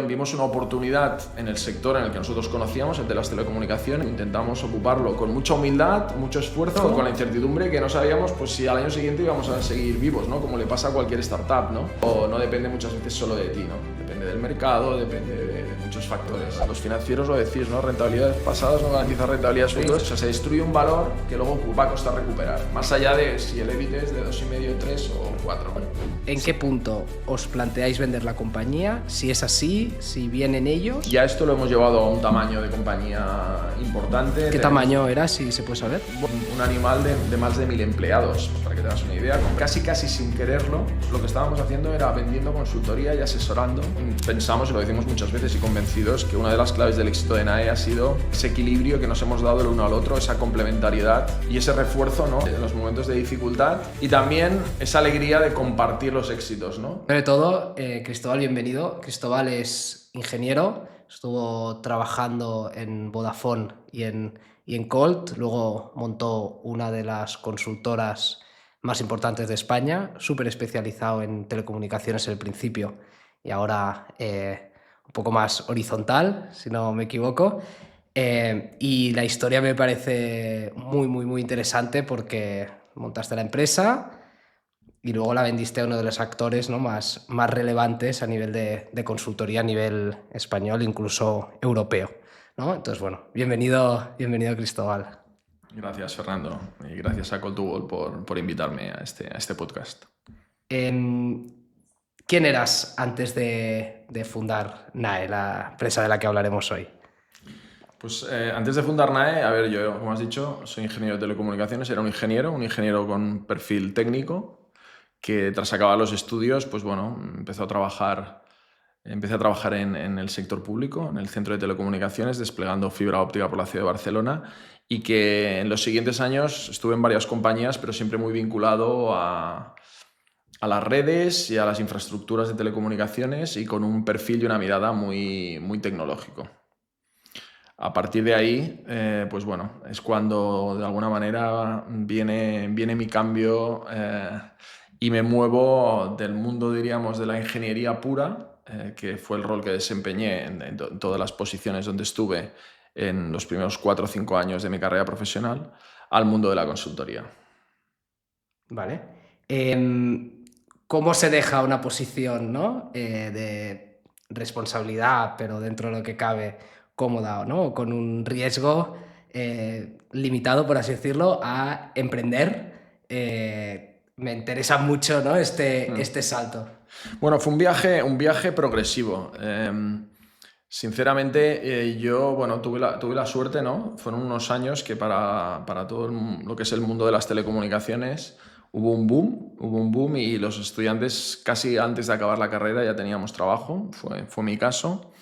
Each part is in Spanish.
Vimos una oportunidad en el sector en el que nosotros conocíamos, el de las telecomunicaciones. Intentamos ocuparlo con mucha humildad, mucho esfuerzo, con la incertidumbre que no sabíamos pues, si al año siguiente íbamos a seguir vivos, ¿no? Como le pasa a cualquier startup, ¿no? O no depende muchas veces solo de ti, ¿no? Depende del mercado, depende de muchos factores. Los financieros lo decís, ¿no? Rentabilidades pasadas no garantizan rentabilidades futuras. O sea, se destruye un valor que luego va a costar recuperar. Más allá de si el EBIT es de 2,5, 3 o 4. ¿En qué punto os planteáis vender la compañía? Si es así, si vienen ellos. Ya esto lo hemos llevado a un tamaño de compañía importante. ¿Qué tamaño era, si se puede saber? Un animal de más de 1.000 empleados, para que te hagas una idea. Casi sin quererlo, lo que estábamos haciendo era vendiendo consultoría y asesorando. Pensamos, y lo decimos muchas veces y convencidos, que una de las claves del éxito de NAE ha sido ese equilibrio que nos hemos dado el uno al otro, esa complementariedad y ese refuerzo, ¿no? En los momentos de dificultad y también esa alegría de compartir los éxitos, ¿no? Sobre todo, Cristóbal, bienvenido. Cristóbal es ingeniero, estuvo trabajando en Vodafone y en Colt, luego montó una de las consultoras más importantes de España, súper especializado en telecomunicaciones en el principio y ahora un poco más horizontal, si no me equivoco. Y la historia me parece muy interesante porque montaste la empresa y luego la vendiste a uno de los actores, ¿no? más relevantes a nivel de consultoría a nivel español, incluso europeo, ¿no? Entonces, bueno, bienvenido Cristóbal. Gracias, Fernando, y gracias a Call2Ball por invitarme a este podcast. ¿Quién eras antes de fundar NAE, la empresa de la que hablaremos hoy? Pues antes de fundar NAE, a ver, yo, como has dicho, soy ingeniero de telecomunicaciones, era un ingeniero con perfil técnico, que tras acabar los estudios, pues bueno, empecé a trabajar en el sector público, en el centro de telecomunicaciones, desplegando fibra óptica por la ciudad de Barcelona, y que en los siguientes años estuve en varias compañías, pero siempre muy vinculado a las redes y a las infraestructuras de telecomunicaciones y con un perfil y una mirada muy tecnológico. A partir de ahí, pues bueno, es cuando de alguna manera viene mi cambio y me muevo del mundo, diríamos, de la ingeniería pura, que fue el rol que desempeñé en todas las posiciones donde estuve en los primeros 4 o 5 años de mi carrera profesional, al mundo de la consultoría. Vale. ¿Cómo se deja una posición, ¿no? De responsabilidad, pero dentro de lo que cabe cómoda, ¿no? Con un riesgo limitado, por así decirlo, a emprender? Me interesa mucho, ¿no? este salto. Bueno, fue un viaje progresivo. Sinceramente, yo bueno, tuve la suerte, ¿no? Fueron unos años que para todo lo que es el mundo de las telecomunicaciones hubo un boom y los estudiantes casi antes de acabar la carrera ya teníamos trabajo, fue mi caso.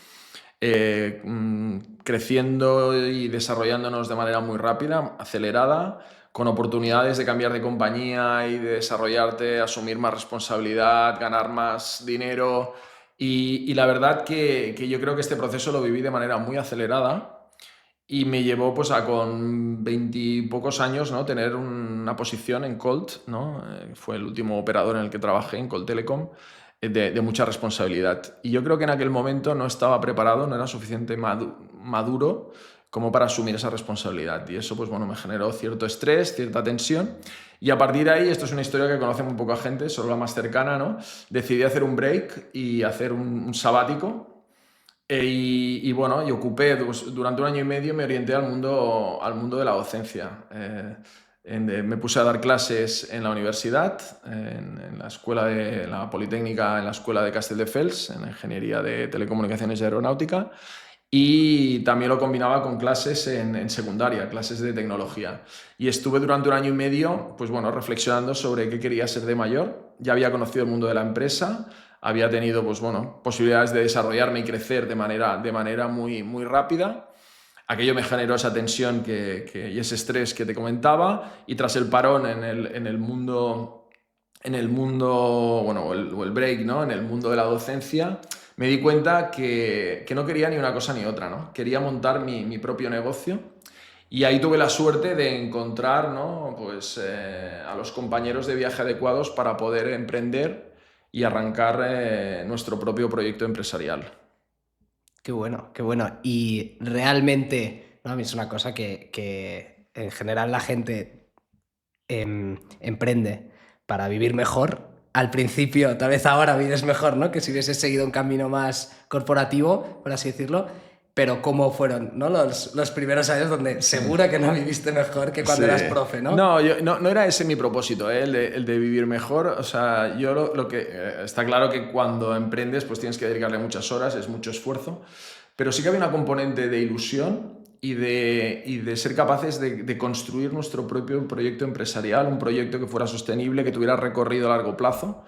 Creciendo y desarrollándonos de manera muy rápida, acelerada, con oportunidades de cambiar de compañía y de desarrollarte, asumir más responsabilidad, ganar más dinero. Y la verdad que yo creo que este proceso lo viví de manera muy acelerada y me llevó pues a con 20 y pocos años, ¿no? Tener una posición en Colt, ¿no? Fue el último operador en el que trabajé, en Colt Telecom, de mucha responsabilidad. Y yo creo que en aquel momento no estaba preparado, no era suficiente maduro como para asumir esa responsabilidad. Y eso pues bueno, me generó cierto estrés, cierta tensión. Y a partir de ahí, esto es una historia que conoce muy poca gente, solo la más cercana, ¿no? Decidí hacer un break y hacer un sabático. Y bueno, y ocupé durante 1 año y medio, me orienté al mundo de la docencia. Me puse a dar clases en la universidad, en la escuela de la Politécnica, en la escuela de Castelldefels, en la ingeniería de telecomunicaciones y aeronáutica, y también lo combinaba con clases en secundaria, clases de tecnología. Y estuve durante 1 año y medio, pues bueno, reflexionando sobre qué quería ser de mayor. Ya había conocido el mundo de la empresa, había tenido pues bueno, posibilidades de desarrollarme y crecer de manera muy rápida. Aquello me generó esa tensión y ese estrés que te comentaba, y tras el parón en el mundo, bueno, o el break, ¿no? En el mundo de la docencia, me di cuenta que no quería ni una cosa ni otra, ¿no? Quería montar mi propio negocio, y ahí tuve la suerte de encontrar, ¿no? Pues, a los compañeros de viaje adecuados para poder emprender y arrancar nuestro propio proyecto empresarial. Qué bueno, qué bueno. Y realmente, ¿no? A mí es una cosa que en general la gente emprende para vivir mejor. Al principio, tal vez ahora vives mejor, ¿no? Que si hubieses seguido un camino más corporativo, por así decirlo. Pero ¿cómo fueron, ¿no? Los primeros años donde Sí. seguro que no viviste mejor que cuando Sí. eras profe, ¿no? No, no era ese mi propósito, ¿eh? El de vivir mejor. O sea, yo lo que... está claro que cuando emprendes pues tienes que dedicarle muchas horas, es mucho esfuerzo, pero sí que había una componente de ilusión y de ser capaces de construir nuestro propio proyecto empresarial, un proyecto que fuera sostenible, que tuviera recorrido a largo plazo.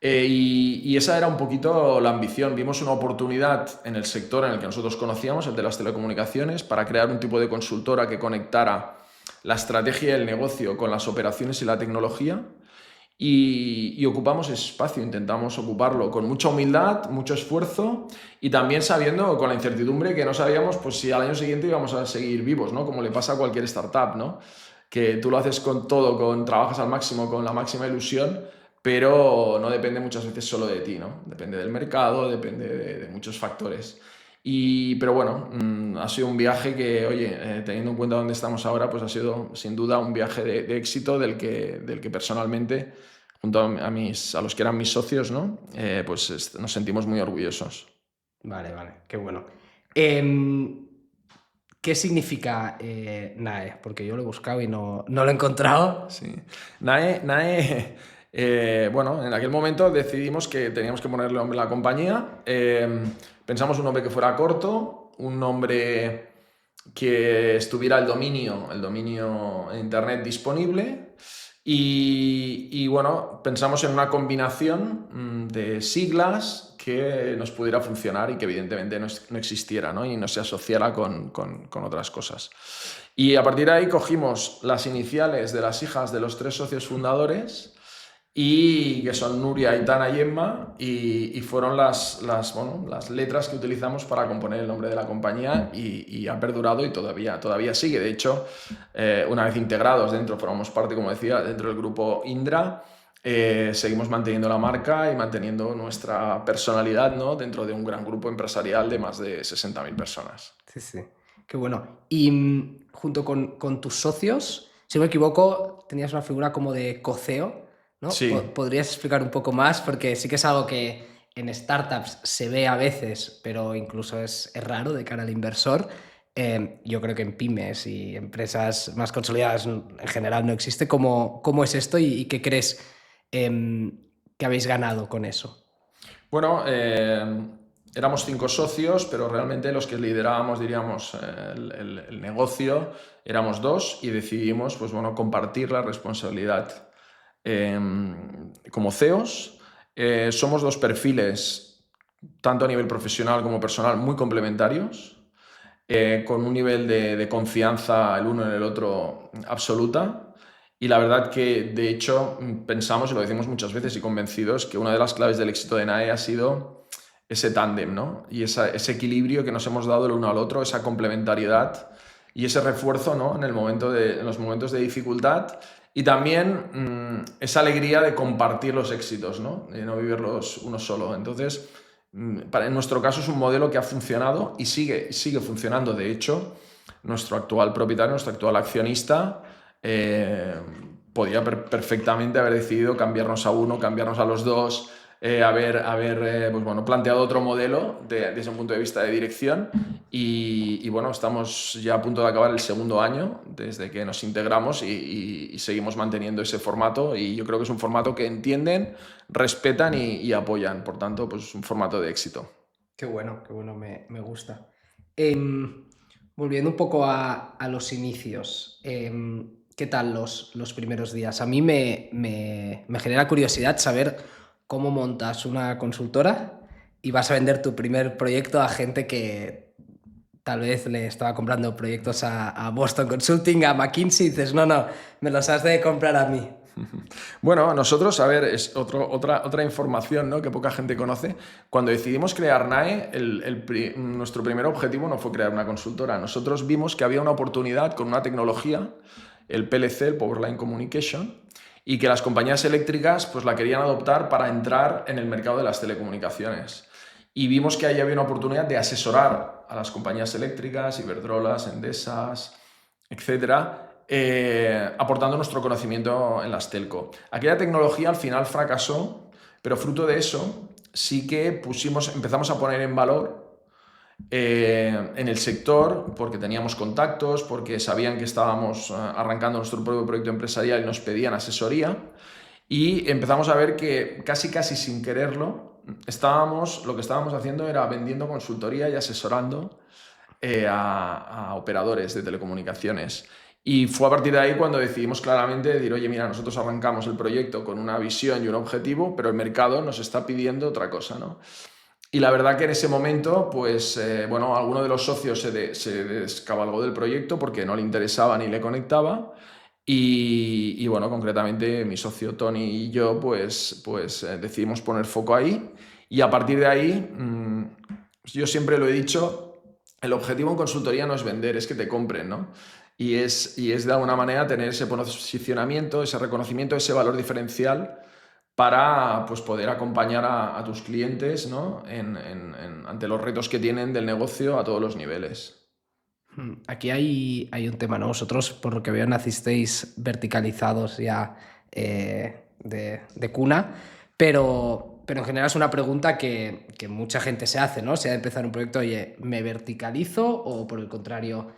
Y esa era un poquito la ambición. Vimos una oportunidad en el sector en el que nosotros conocíamos, el de las telecomunicaciones, para crear un tipo de consultora que conectara la estrategia y el negocio con las operaciones y la tecnología. Y ocupamos ese espacio, intentamos ocuparlo con mucha humildad, mucho esfuerzo y también sabiendo con la incertidumbre que no sabíamos pues, si al año siguiente íbamos a seguir vivos, ¿no? Como le pasa a cualquier startup, ¿no? Que tú lo haces con todo, trabajas al máximo, con la máxima ilusión, pero no depende muchas veces solo de ti, ¿no? Depende del mercado, depende de muchos factores. Pero bueno, ha sido un viaje que, oye, teniendo en cuenta dónde estamos ahora, pues ha sido sin duda un viaje de éxito del que personalmente, junto a los que eran mis socios, ¿no? Pues nos sentimos muy orgullosos. Vale, vale, qué bueno. Em, ¿Qué significa NAE? Porque yo lo he buscado y no lo he encontrado. Sí. NAE, bueno, en aquel momento decidimos que teníamos que ponerle nombre a la compañía. Pensamos un nombre que fuera corto, un nombre que estuviera el dominio en internet disponible. Y bueno, pensamos en una combinación de siglas que nos pudiera funcionar y que evidentemente no existiera, ¿no? Y no se asociara con otras cosas. Y a partir de ahí cogimos las iniciales de las hijas de los 3 socios fundadores y que son Nuria, Aitana y Emma y fueron bueno, las letras que utilizamos para componer el nombre de la compañía y ha perdurado y todavía sigue. De hecho, una vez integrados dentro, formamos parte, como decía, dentro del grupo Indra, seguimos manteniendo la marca y manteniendo nuestra personalidad, ¿no? Dentro de un gran grupo empresarial de más de 60.000 personas. Sí, sí. Qué bueno. Y junto con tus socios, si no me equivoco, tenías una figura como de coceo, ¿no? Sí. ¿Podrías explicar un poco más? Porque sí que es algo que en startups se ve a veces, pero incluso es raro de cara al inversor. Yo creo que en pymes y empresas más consolidadas en general no existe. ¿Cómo es esto y qué crees que habéis ganado con eso? Bueno, éramos 5 socios, pero realmente los que liderábamos, diríamos, el negocio éramos 2 y decidimos, pues bueno, compartir la responsabilidad. Como CEOs, somos 2 perfiles, tanto a nivel profesional como personal, muy complementarios, con un nivel de confianza el uno en el otro absoluta. Y la verdad que, de hecho, pensamos, y lo decimos muchas veces y convencidos, que una de las claves del éxito de NAE ha sido ese tándem, ¿no? Y ese equilibrio que nos hemos dado el uno al otro, esa complementariedad y ese refuerzo, ¿no? En los momentos de dificultad y también esa alegría de compartir los éxitos, ¿no? De no vivirlos uno solo. Entonces, en nuestro caso es un modelo que ha funcionado y sigue funcionando. De hecho, nuestro actual propietario, nuestro actual accionista, podía perfectamente haber decidido cambiarnos a uno, cambiarnos a los dos, haber pues bueno, planteado otro modelo desde un punto de vista de dirección y bueno, estamos ya a punto de acabar el segundo año desde que nos integramos y seguimos manteniendo ese formato y yo creo que es un formato que entienden, respetan y apoyan, por tanto, pues es un formato de éxito. Qué bueno, me gusta. Em, Volviendo un poco a los inicios, ¿qué tal los primeros días? A mí me genera curiosidad saber cómo montas una consultora y vas a vender tu primer proyecto a gente que tal vez le estaba comprando proyectos a Boston Consulting, a McKinsey, y dices, no, me los has de comprar a mí. Bueno, nosotros, a ver, es otra información, ¿no? Que poca gente conoce. Cuando decidimos crear NAE, nuestro primer objetivo no fue crear una consultora. Nosotros vimos que había una oportunidad con una tecnología, el PLC, el Power Line Communication, y que las compañías eléctricas pues, la querían adoptar para entrar en el mercado de las telecomunicaciones. y vimos que ahí había una oportunidad de asesorar a las compañías eléctricas, Iberdrolas, Endesas, etcétera, aportando nuestro conocimiento en las telco. Aquella tecnología al final fracasó, pero fruto de eso sí que empezamos a poner en valor en el sector, porque teníamos contactos, porque sabían que estábamos arrancando nuestro propio proyecto empresarial y nos pedían asesoría, y empezamos a ver que casi sin quererlo lo que estábamos haciendo era vendiendo consultoría y asesorando a operadores de telecomunicaciones. Y fue a partir de ahí cuando decidimos claramente decir, oye, mira, nosotros arrancamos el proyecto con una visión y un objetivo, pero el mercado nos está pidiendo otra cosa, ¿no? Y la verdad que en ese momento, pues, bueno, alguno de los socios se descabalgó del proyecto porque no le interesaba ni le conectaba. Y bueno, concretamente mi socio Tony y yo, pues decidimos poner foco ahí. Y a partir de ahí, yo siempre lo he dicho, el objetivo en consultoría no es vender, es que te compren, ¿no? Y es de alguna manera tener ese posicionamiento, ese reconocimiento, ese valor diferencial para pues, poder acompañar a tus clientes, ¿no? ante los retos que tienen del negocio a todos los niveles. Aquí hay un tema, ¿no? Vosotros, por lo que veo, nacisteis verticalizados ya de cuna, pero en general es una pregunta que mucha gente se hace, ¿no? Si ha de empezar un proyecto, oye, ¿me verticalizo o por el contrario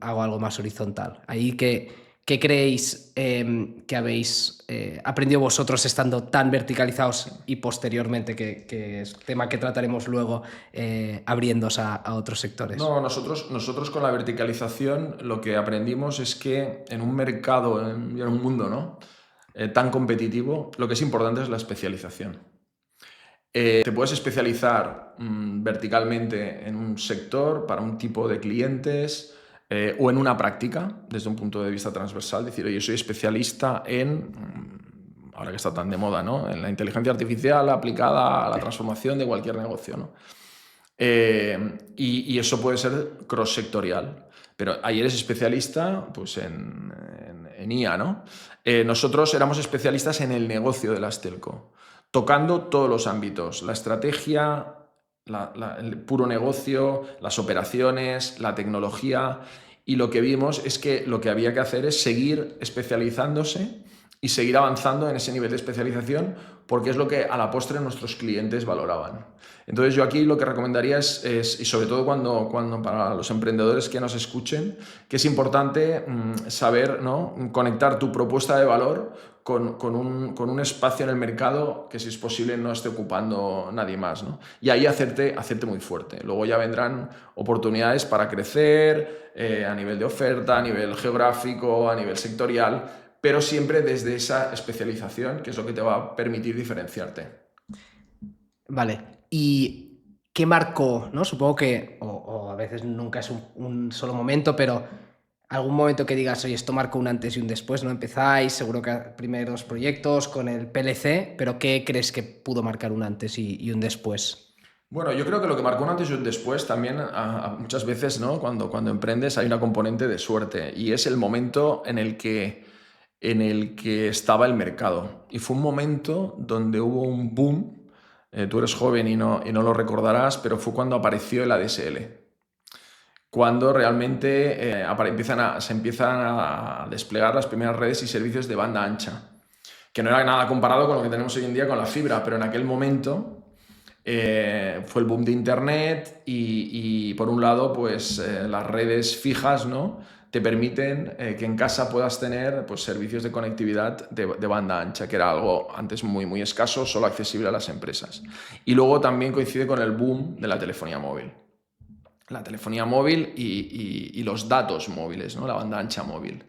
hago algo más horizontal? Ahí ¿qué creéis que habéis aprendido vosotros estando tan verticalizados y posteriormente, que es tema que trataremos luego, abriéndose a otros sectores? No, nosotros con la verticalización lo que aprendimos es que en un mercado y en un mundo, ¿no? Tan competitivo, lo que es importante es la especialización. Te puedes especializar verticalmente en un sector para un tipo de clientes o en una práctica desde un punto de vista transversal, decir, oye, soy especialista en, ahora que está tan de moda, ¿no? En la inteligencia artificial aplicada a la transformación de cualquier negocio, ¿no? Y eso puede ser cross-sectorial. Pero ahí eres especialista pues, en IA, ¿no? Nosotros éramos especialistas en el negocio de las telco, tocando todos los ámbitos, la estrategia, el puro negocio, las operaciones, la tecnología, y lo que vimos es que lo que había que hacer es seguir especializándose y seguir avanzando en ese nivel de especialización, porque es lo que a la postre nuestros clientes valoraban. Entonces yo aquí lo que recomendaría es y sobre todo cuando para los emprendedores que nos escuchen, que es importante saber, ¿no? Conectar tu propuesta de valor con un espacio en el mercado que, si es posible, no esté ocupando nadie más, ¿no? Y ahí hacerte muy fuerte. Luego ya vendrán oportunidades para crecer a nivel de oferta, a nivel geográfico, a nivel sectorial, pero siempre desde esa especialización, que es lo que te va a permitir diferenciarte. Vale. ¿Y qué marcó, ¿no? Supongo que, o a veces nunca es un solo momento, pero algún momento que digas, oye, esto marcó un antes y un después, ¿no? Empezáis, seguro que primeros proyectos con el PLC, pero ¿qué crees que pudo marcar un antes y un después? Bueno, yo creo que lo que marcó un antes y un después también, muchas veces, ¿no? Cuando emprendes hay una componente de suerte, y es el momento en el que estaba el mercado. Y fue un momento donde hubo un boom. Tú eres joven y no lo recordarás, pero fue cuando apareció el ADSL. Cuando realmente se empiezan a desplegar las primeras redes y servicios de banda ancha, que no era nada comparado con lo que tenemos hoy en día con la fibra, pero en aquel momento fue el boom de Internet y por un lado, pues las redes fijas, ¿no? Te permiten que en casa puedas tener pues, servicios de conectividad de banda ancha, que era algo antes muy escaso, solo accesible a las empresas. Y luego también coincide con el boom de la telefonía móvil. La telefonía móvil y los datos móviles, ¿no? La banda ancha móvil.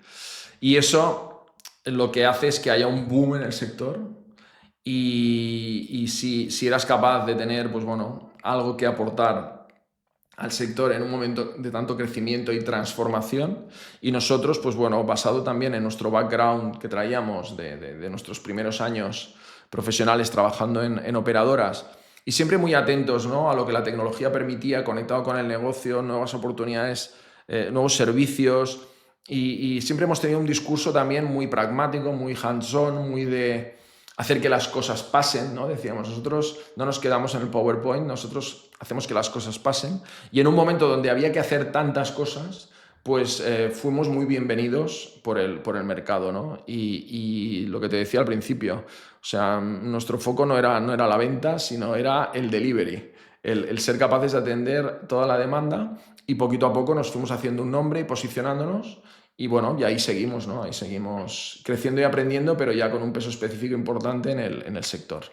Y eso lo que hace es que haya un boom en el sector, y si eras capaz de tener pues, bueno, algo que aportar al sector en un momento de tanto crecimiento y transformación, y nosotros, pues bueno, basado también en nuestro background que traíamos de nuestros primeros años profesionales trabajando en operadoras, y siempre muy atentos, ¿no? A lo que la tecnología permitía, conectado con el negocio, nuevas oportunidades, nuevos servicios, y siempre hemos tenido un discurso también muy pragmático, muy hands-on, muy de hacer que las cosas pasen, ¿no? Decíamos, nosotros no nos quedamos en el PowerPoint, nosotros hacemos que las cosas pasen. Y en un momento donde había que hacer tantas cosas, pues fuimos muy bienvenidos por el mercado, ¿no? Y lo que te decía al principio, o sea, nuestro foco no era la venta, sino era el delivery, el ser capaces de atender toda la demanda, y poquito a poco nos fuimos haciendo un nombre y posicionándonos. Y bueno, y ahí seguimos, ¿no? Ahí seguimos creciendo y aprendiendo, pero ya con un peso específico importante en el sector.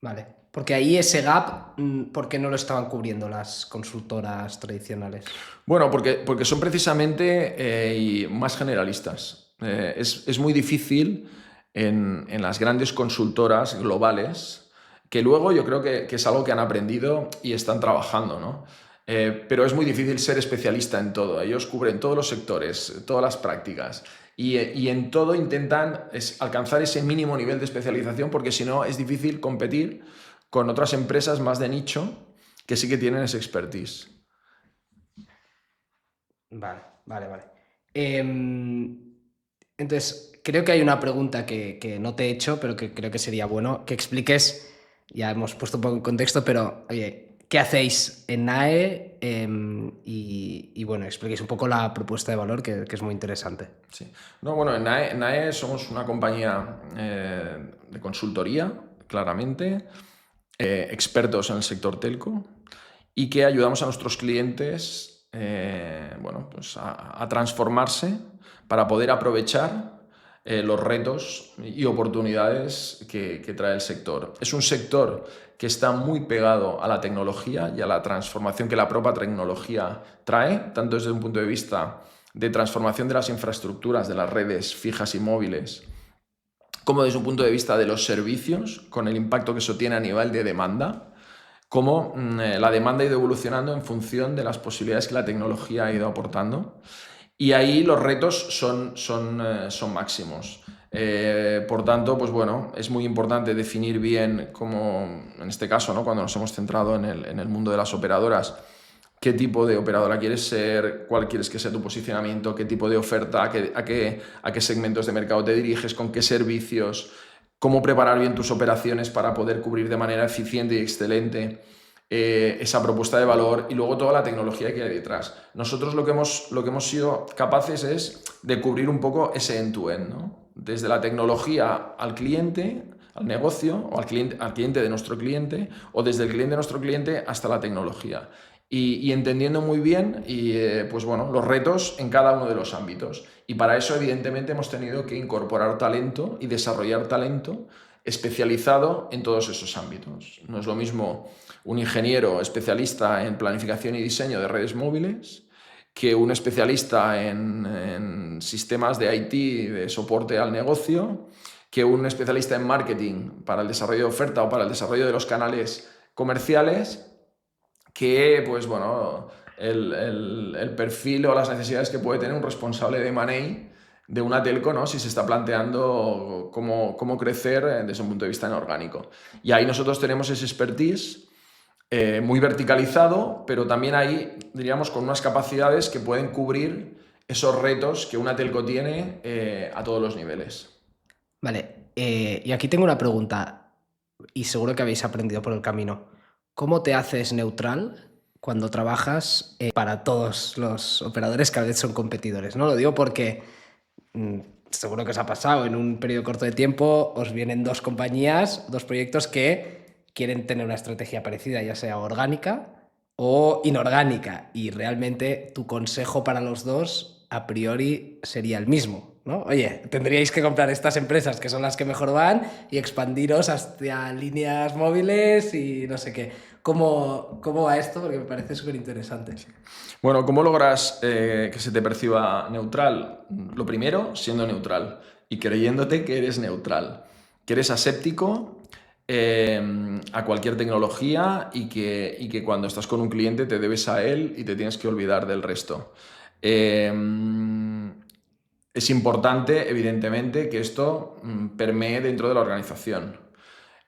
Vale, porque ahí ese gap, ¿por qué no lo estaban cubriendo las consultoras tradicionales? Bueno, porque son precisamente más generalistas. Es muy difícil en las grandes consultoras globales, que luego yo creo que es algo que han aprendido y están trabajando, ¿no? Pero es muy difícil ser especialista en todo. Ellos cubren todos los sectores, todas las prácticas, y en todo intentan alcanzar ese mínimo nivel de especialización, porque si no es difícil competir con otras empresas más de nicho que sí que tienen ese expertise. Vale. Entonces, creo que hay una pregunta que no te he hecho, pero que creo que sería bueno que expliques. Ya hemos puesto un poco en contexto, pero oye, ¿qué hacéis en NAE? Y bueno, expliquéis un poco la propuesta de valor, que es muy interesante. Sí. No, bueno, en NAE somos una compañía de consultoría, claramente, expertos en el sector telco, y que ayudamos a nuestros clientes bueno, pues a transformarse para poder aprovechar los retos y oportunidades que trae el sector. Es un sector que está muy pegado a la tecnología y a la transformación que la propia tecnología trae, tanto desde un punto de vista de transformación de las infraestructuras, de las redes fijas y móviles, como desde un punto de vista de los servicios, con el impacto que eso tiene a nivel de demanda, como la demanda ha ido evolucionando en función de las posibilidades que la tecnología ha ido aportando. Y ahí los retos son máximos. Por tanto, pues bueno, es muy importante definir bien, como en este caso, ¿no? Cuando nos hemos centrado en el mundo de las operadoras, qué tipo de operadora quieres ser, cuál quieres que sea tu posicionamiento, qué tipo de oferta, a qué segmentos de mercado te diriges, con qué servicios, cómo preparar bien tus operaciones para poder cubrir de manera eficiente y excelente esa propuesta de valor, y luego toda la tecnología que hay detrás. Nosotros lo que hemos sido capaces es de cubrir un poco ese end-to-end, ¿no? Desde la tecnología al cliente, al negocio, o al cliente de nuestro cliente, o desde el cliente de nuestro cliente hasta la tecnología. Y entendiendo muy bien pues bueno, los retos en cada uno de los ámbitos. Y para eso, evidentemente, hemos tenido que incorporar talento y desarrollar talento especializado en todos esos ámbitos. No es lo mismo un ingeniero especialista en planificación y diseño de redes móviles que un especialista en sistemas de IT, de soporte al negocio, que un especialista en marketing para el desarrollo de oferta o para el desarrollo de los canales comerciales, que pues bueno, el perfil o las necesidades que puede tener un responsable de M&A de una telco, ¿no? Si se está planteando cómo crecer desde un punto de vista inorgánico. Y ahí nosotros tenemos ese expertise muy verticalizado, pero también ahí, diríamos, con unas capacidades que pueden cubrir esos retos que una telco tiene a todos los niveles. Vale, y aquí tengo una pregunta, y seguro que habéis aprendido por el camino. ¿Cómo te haces neutral cuando trabajas para todos los operadores que a veces son competidores? ¿No? Lo digo porque seguro que os ha pasado, en un periodo corto de tiempo os vienen dos compañías, dos proyectos que quieren tener una estrategia parecida, ya sea orgánica o inorgánica, y realmente tu consejo para los dos a priori sería el mismo, ¿no? Oye, tendríais que comprar estas empresas que son las que mejor van y expandiros hacia líneas móviles y no sé qué. ¿Cómo va esto? Porque me parece súper interesante. Bueno, ¿cómo logras que se te perciba neutral? Lo primero, siendo neutral y creyéndote que eres neutral, que eres aséptico a cualquier tecnología, y que cuando estás con un cliente te debes a él y te tienes que olvidar del resto. Es importante, evidentemente, que esto permee dentro de la organización.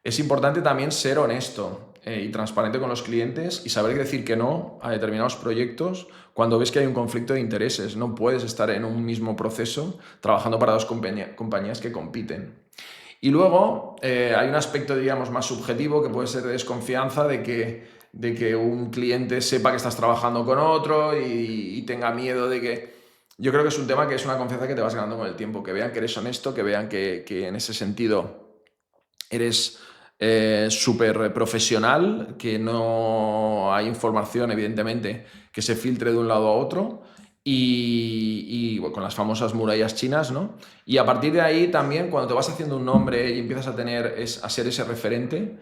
Es importante también ser honesto y transparente con los clientes y saber decir que no a determinados proyectos cuando ves que hay un conflicto de intereses. No puedes estar en un mismo proceso trabajando para dos compañías que compiten. Y luego hay un aspecto, digamos, más subjetivo que puede ser de desconfianza de que un cliente sepa que estás trabajando con otro y tenga miedo de que... Yo creo que es un tema que es una confianza que te vas ganando con el tiempo, que vean que eres honesto, que vean que en ese sentido eres súper profesional, que no hay información, evidentemente, que se filtre de un lado a otro bueno, con las famosas murallas chinas, ¿no? Y a partir de ahí también, cuando te vas haciendo un nombre y empiezas a ser ese referente,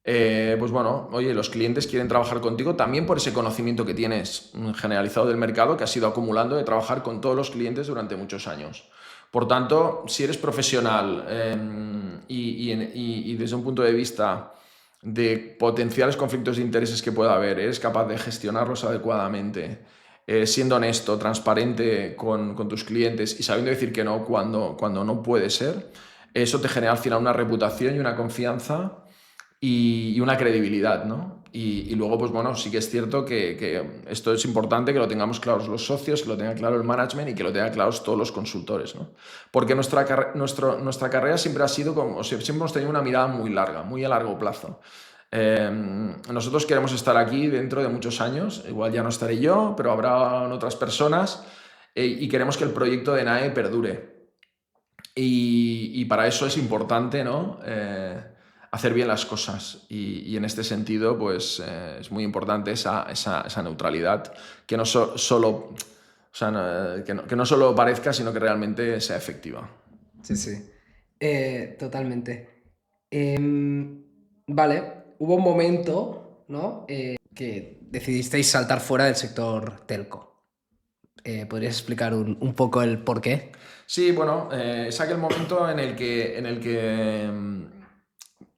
pues bueno, oye, los clientes quieren trabajar contigo también por ese conocimiento que tienes generalizado del mercado que has ido acumulando de trabajar con todos los clientes durante muchos años. Por tanto, si eres profesional y desde un punto de vista de potenciales conflictos de intereses que pueda haber, eres capaz de gestionarlos adecuadamente, siendo honesto, transparente con tus clientes y sabiendo decir que no cuando no puede ser, eso te genera al final una reputación y una confianza y una credibilidad, ¿no? Y luego, pues bueno, sí que es cierto que esto es importante que lo tengamos claros los socios, que lo tenga claro el management y que lo tengan claros todos los consultores, ¿no? Porque nuestra carrera siempre ha sido como, o sea, siempre hemos tenido una mirada muy larga, muy a largo plazo. Nosotros queremos estar aquí dentro de muchos años, igual ya no estaré yo, pero habrá otras personas y queremos que el proyecto de NAE perdure. Y para eso es importante, ¿no? Hacer bien las cosas y en este sentido pues es muy importante esa neutralidad que no solo, o sea, que no solo parezca sino que realmente sea efectiva. Sí, sí. Totalmente. Vale, hubo un momento, ¿no? Que decidisteis saltar fuera del sector telco. ¿Podrías explicar un poco el por qué? Sí, bueno, es aquel momento en el que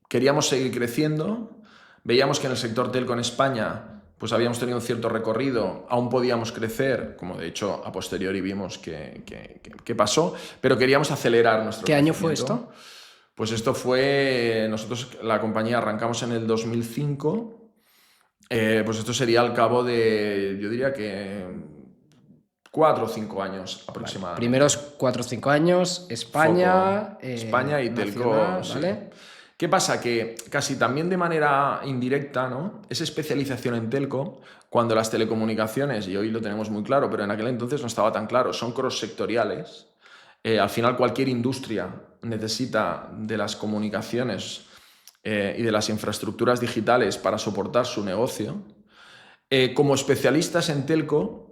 queríamos seguir creciendo, veíamos que en el sector telco en España pues habíamos tenido un cierto recorrido, aún podíamos crecer, como de hecho a posteriori vimos que pasó, pero queríamos acelerar nuestro ¿Qué año fue crecimiento. esto? Pues esto fue, nosotros la compañía arrancamos en el 2005, pues esto sería al cabo de, yo diría que 4 o 5 años aproximadamente. Primeros 4 o 5 años, España, España y telco, nacional, sí. ¿vale? ¿Qué pasa? Que casi también de manera indirecta, ¿no? Esa especialización en telco, cuando las telecomunicaciones, y hoy lo tenemos muy claro, pero en aquel entonces no estaba tan claro, son cross-sectoriales. Al final cualquier industria necesita de las comunicaciones y de las infraestructuras digitales para soportar su negocio. Como especialistas en telco,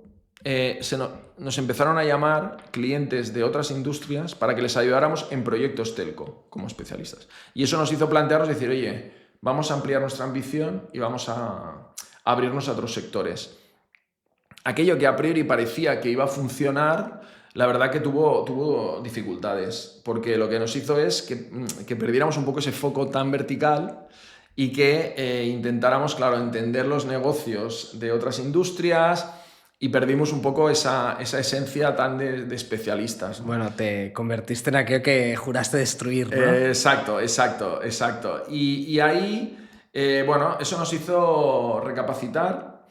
nos empezaron a llamar clientes de otras industrias para que les ayudáramos en proyectos telco como especialistas. Y eso nos hizo plantearnos decir, oye, vamos a ampliar nuestra ambición y vamos a abrirnos a otros sectores. Aquello que a priori parecía que iba a funcionar, la verdad que tuvo dificultades, porque lo que nos hizo es que perdiéramos un poco ese foco tan vertical y que intentáramos, claro, entender los negocios de otras industrias y perdimos un poco esa esencia tan de especialistas, ¿no? Bueno, te convertiste en aquello que juraste destruir, ¿no? Exacto. Y ahí, bueno, eso nos hizo recapacitar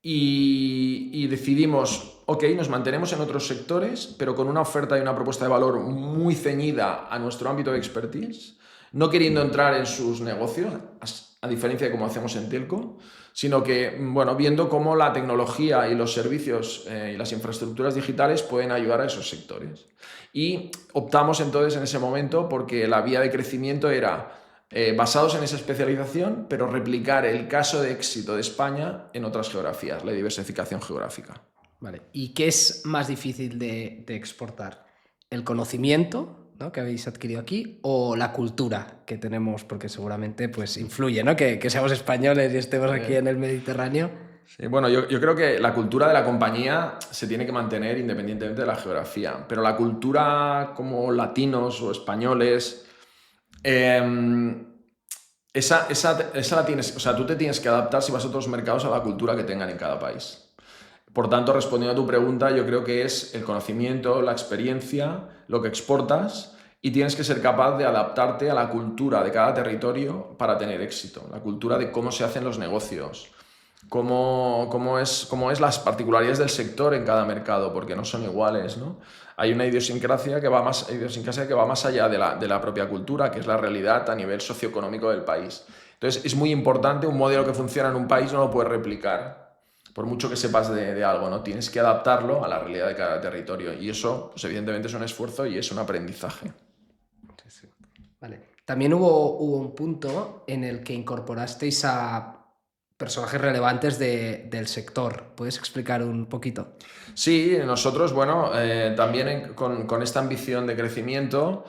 y decidimos, ok, nos mantenemos en otros sectores, pero con una oferta y una propuesta de valor muy ceñida a nuestro ámbito de expertise, no queriendo entrar en sus negocios, a diferencia de como hacemos en Telco, sino que, bueno, viendo cómo la tecnología y los servicios y las infraestructuras digitales pueden ayudar a esos sectores. Y optamos entonces en ese momento porque la vía de crecimiento era basados en esa especialización, pero replicar el caso de éxito de España en otras geografías, la diversificación geográfica. Vale. ¿Y qué es más difícil de exportar? ¿El conocimiento, ¿no?, que habéis adquirido aquí, o la cultura que tenemos? Porque seguramente pues, influye, ¿no?, que seamos españoles y estemos aquí en el Mediterráneo. Sí, bueno, yo creo que la cultura de la compañía se tiene que mantener independientemente de la geografía, pero la cultura como latinos o españoles, esa la tienes, o sea, tú te tienes que adaptar si vas a otros mercados a la cultura que tengan en cada país. Por tanto, respondiendo a tu pregunta, yo creo que es el conocimiento, la experiencia, lo que exportas y tienes que ser capaz de adaptarte a la cultura de cada territorio para tener éxito, la cultura de cómo se hacen los negocios. cómo es las particularidades del sector en cada mercado, porque no son iguales, ¿no? Hay una idiosincrasia que va más allá de la propia cultura, que es la realidad a nivel socioeconómico del país. Entonces, es muy importante, un modelo que funciona en un país no lo puedes replicar, por mucho que sepas de algo, ¿no? Tienes que adaptarlo a la realidad de cada territorio. Y eso, pues evidentemente es un esfuerzo y es un aprendizaje. Sí, sí. Vale. También hubo un punto en el que incorporasteis a personajes relevantes del sector. ¿Puedes explicar un poquito? Sí, nosotros, bueno, también con esta ambición de crecimiento,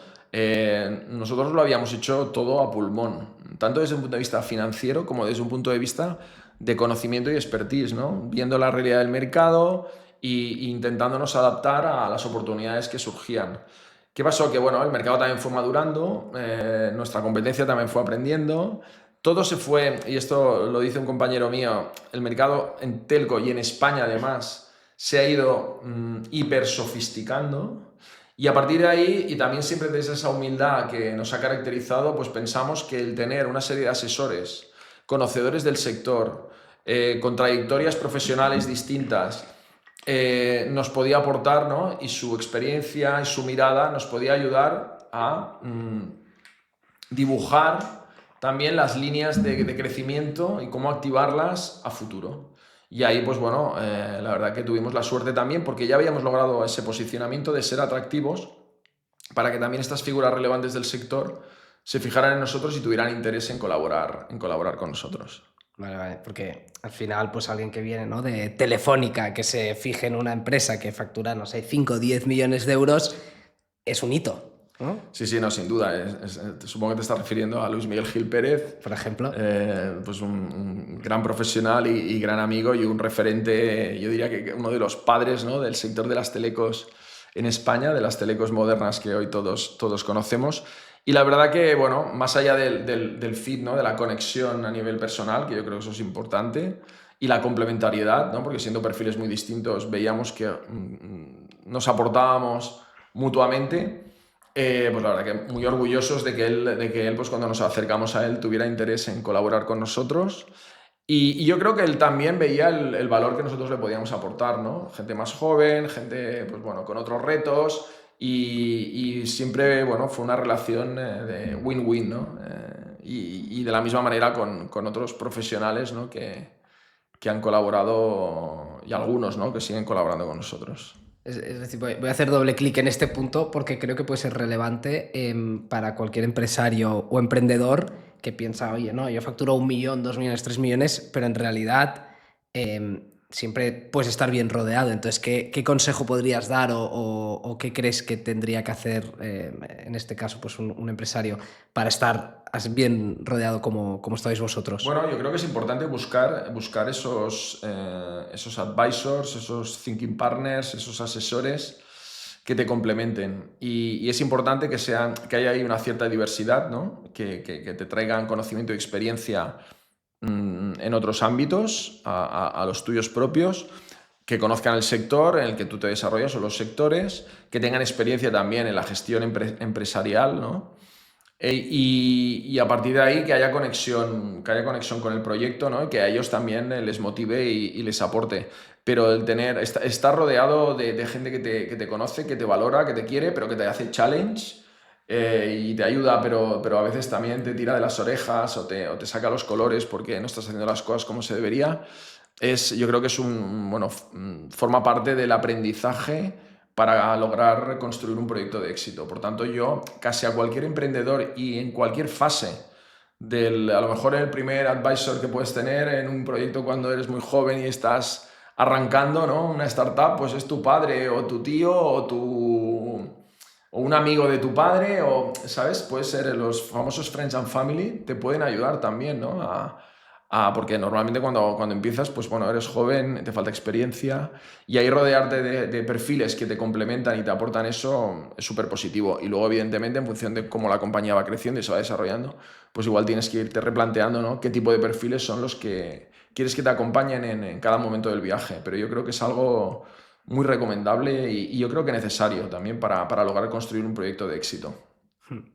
nosotros lo habíamos hecho todo a pulmón, tanto desde un punto de vista financiero como desde un punto de vista de conocimiento y expertise, ¿no? Viendo la realidad del mercado e intentándonos adaptar a las oportunidades que surgían. ¿Qué pasó? Que bueno, el mercado también fue madurando, nuestra competencia también fue aprendiendo, todo se fue, y esto lo dice un compañero mío, el mercado en telco y en España además se ha ido hiper sofisticando, y a partir de ahí, y también siempre desde esa humildad que nos ha caracterizado, pues pensamos que el tener una serie de asesores, conocedores del sector, con trayectorias profesionales distintas, nos podía aportar, ¿no? Y su experiencia y su mirada nos podía ayudar a dibujar también las líneas de crecimiento y cómo activarlas a futuro. Y ahí, pues bueno, la verdad que tuvimos la suerte también porque ya habíamos logrado ese posicionamiento de ser atractivos para que también estas figuras relevantes del sector se fijaran en nosotros y tuvieran interés en colaborar con nosotros. Vale, vale, porque al final, pues alguien que viene, ¿no?, de Telefónica, que se fije en una empresa que factura, no sé, 5 o 10 millones de euros, es un hito, ¿no? Sí, sí, no, sin duda. Supongo que te estás refiriendo a Luis Miguel Gil Pérez, Por ejemplo. Pues un gran profesional y gran amigo y un referente, yo diría que uno de los padres, ¿no?, del sector de las telecos en España, de las telecos modernas que hoy todos conocemos. Y la verdad que, bueno, más allá del fit, ¿no?, de la conexión a nivel personal, que yo creo que eso es importante, y la complementariedad, ¿no?, porque siendo perfiles muy distintos veíamos que nos aportábamos mutuamente. Pues la verdad que muy orgullosos de que él, pues cuando nos acercamos a él, tuviera interés en colaborar con nosotros. Y yo creo que él también veía el valor que nosotros le podíamos aportar, ¿no? Gente más joven, gente, pues bueno, con otros retos, y siempre, bueno, fue una relación de win-win, ¿no? Y de la misma manera con otros profesionales, ¿no?, que han colaborado, y algunos, ¿no?, que siguen colaborando con nosotros. Es decir, voy a hacer doble clic en este punto porque creo que puede ser relevante para cualquier empresario o emprendedor que piensa, oye, no, yo facturo 1 millón, 2 millones, 3 millones, pero en realidad siempre puedes estar bien rodeado. Entonces, ¿qué consejo podrías dar o qué crees que tendría que hacer, en este caso, pues un empresario para estar bien rodeado como estáis vosotros? Bueno, yo creo que es importante buscar esos advisors, esos thinking partners, esos asesores que te complementen. Y es importante que haya ahí una cierta diversidad, ¿no? Que te traigan conocimiento y experiencia en otros ámbitos, a los tuyos propios, que conozcan el sector en el que tú te desarrollas o los sectores, que tengan experiencia también en la gestión empresarial, ¿no? Y a partir de ahí que haya conexión con el proyecto, ¿no? Y que a ellos también les motive y les aporte. Pero estar rodeado de gente que te conoce, que te valora, que te quiere, pero que te hace challenge, y te ayuda, pero a veces también te tira de las orejas o te saca los colores porque no estás haciendo las cosas como se debería. Yo creo que forma parte del aprendizaje para lograr construir un proyecto de éxito. Por tanto, yo casi a cualquier emprendedor y en cualquier fase a lo mejor el primer advisor que puedes tener en un proyecto cuando eres muy joven y estás arrancando, ¿no?, una startup, pues es tu padre o tu tío o un amigo de tu padre, o, ¿sabes? Puede ser los famosos friends and family, te pueden ayudar también, ¿no? Porque normalmente cuando empiezas, pues bueno, eres joven, te falta experiencia, y ahí rodearte de perfiles que te complementan y te aportan eso es súper positivo. Y luego, evidentemente, en función de cómo la compañía va creciendo y se va desarrollando, pues igual tienes que irte replanteando, ¿no?, qué tipo de perfiles son los que quieres que te acompañen en cada momento del viaje. Pero yo creo que es algo muy recomendable y yo creo que necesario también para lograr construir un proyecto de éxito.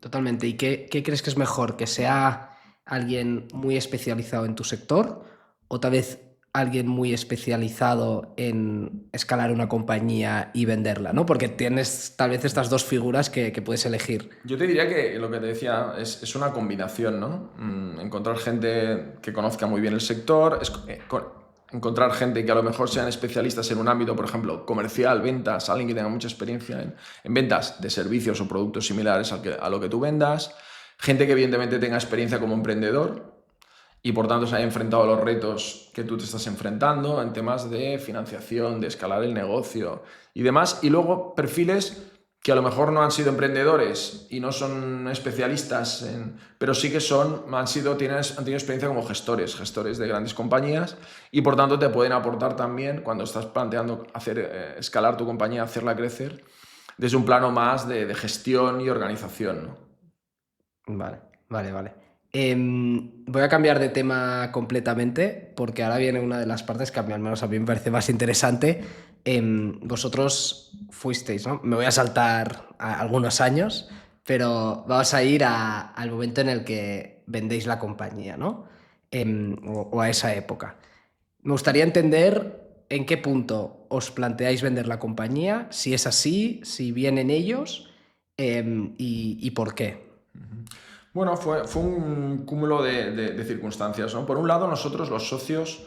Totalmente. ¿Y qué crees que es mejor? ¿Que sea alguien muy especializado en tu sector o tal vez alguien muy especializado en escalar una compañía y venderla, ¿no? Porque tienes tal vez estas dos figuras que puedes elegir. Yo te diría que lo que te decía es una combinación, ¿no? Encontrar gente que conozca muy bien el sector, encontrar gente que a lo mejor sean especialistas en un ámbito, por ejemplo, comercial, ventas, alguien que tenga mucha experiencia en ventas de servicios o productos similares a lo que tú vendas, gente que evidentemente tenga experiencia como emprendedor y por tanto se haya enfrentado a los retos que tú te estás enfrentando en temas de financiación, de escalar el negocio y demás, y luego perfiles que a lo mejor no han sido emprendedores y no son especialistas, pero sí que han tenido experiencia como gestores de grandes compañías y por tanto te pueden aportar también cuando estás planteando escalar tu compañía, hacerla crecer, desde un plano más de gestión y organización, ¿no? Vale. Voy a cambiar de tema completamente porque ahora viene una de las partes que al menos a mí me parece más interesante. Vosotros fuisteis, ¿no? Me voy a saltar algunos años, pero vamos a ir al momento en el que vendéis la compañía, ¿no? O a esa época. Me gustaría entender en qué punto os planteáis vender la compañía, si es así, si vienen ellos y por qué. Bueno, fue un cúmulo de circunstancias, ¿no? Por un lado, nosotros, los socios,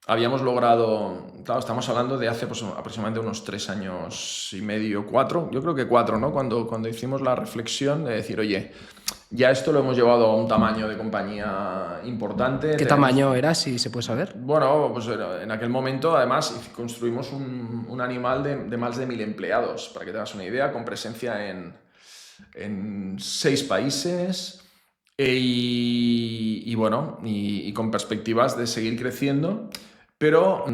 habíamos logrado, claro, estamos hablando de hace pues, aproximadamente unos 3 años y medio, 4, yo creo que 4, ¿no? Cuando hicimos la reflexión de decir, oye, ya esto lo hemos llevado a un tamaño de compañía importante. ¿Qué tamaño era, si se puede saber? Bueno, pues en aquel momento además construimos un animal de más de 1.000 empleados, para que te hagas una idea, con presencia en 6 países y bueno, y con perspectivas de seguir creciendo, pero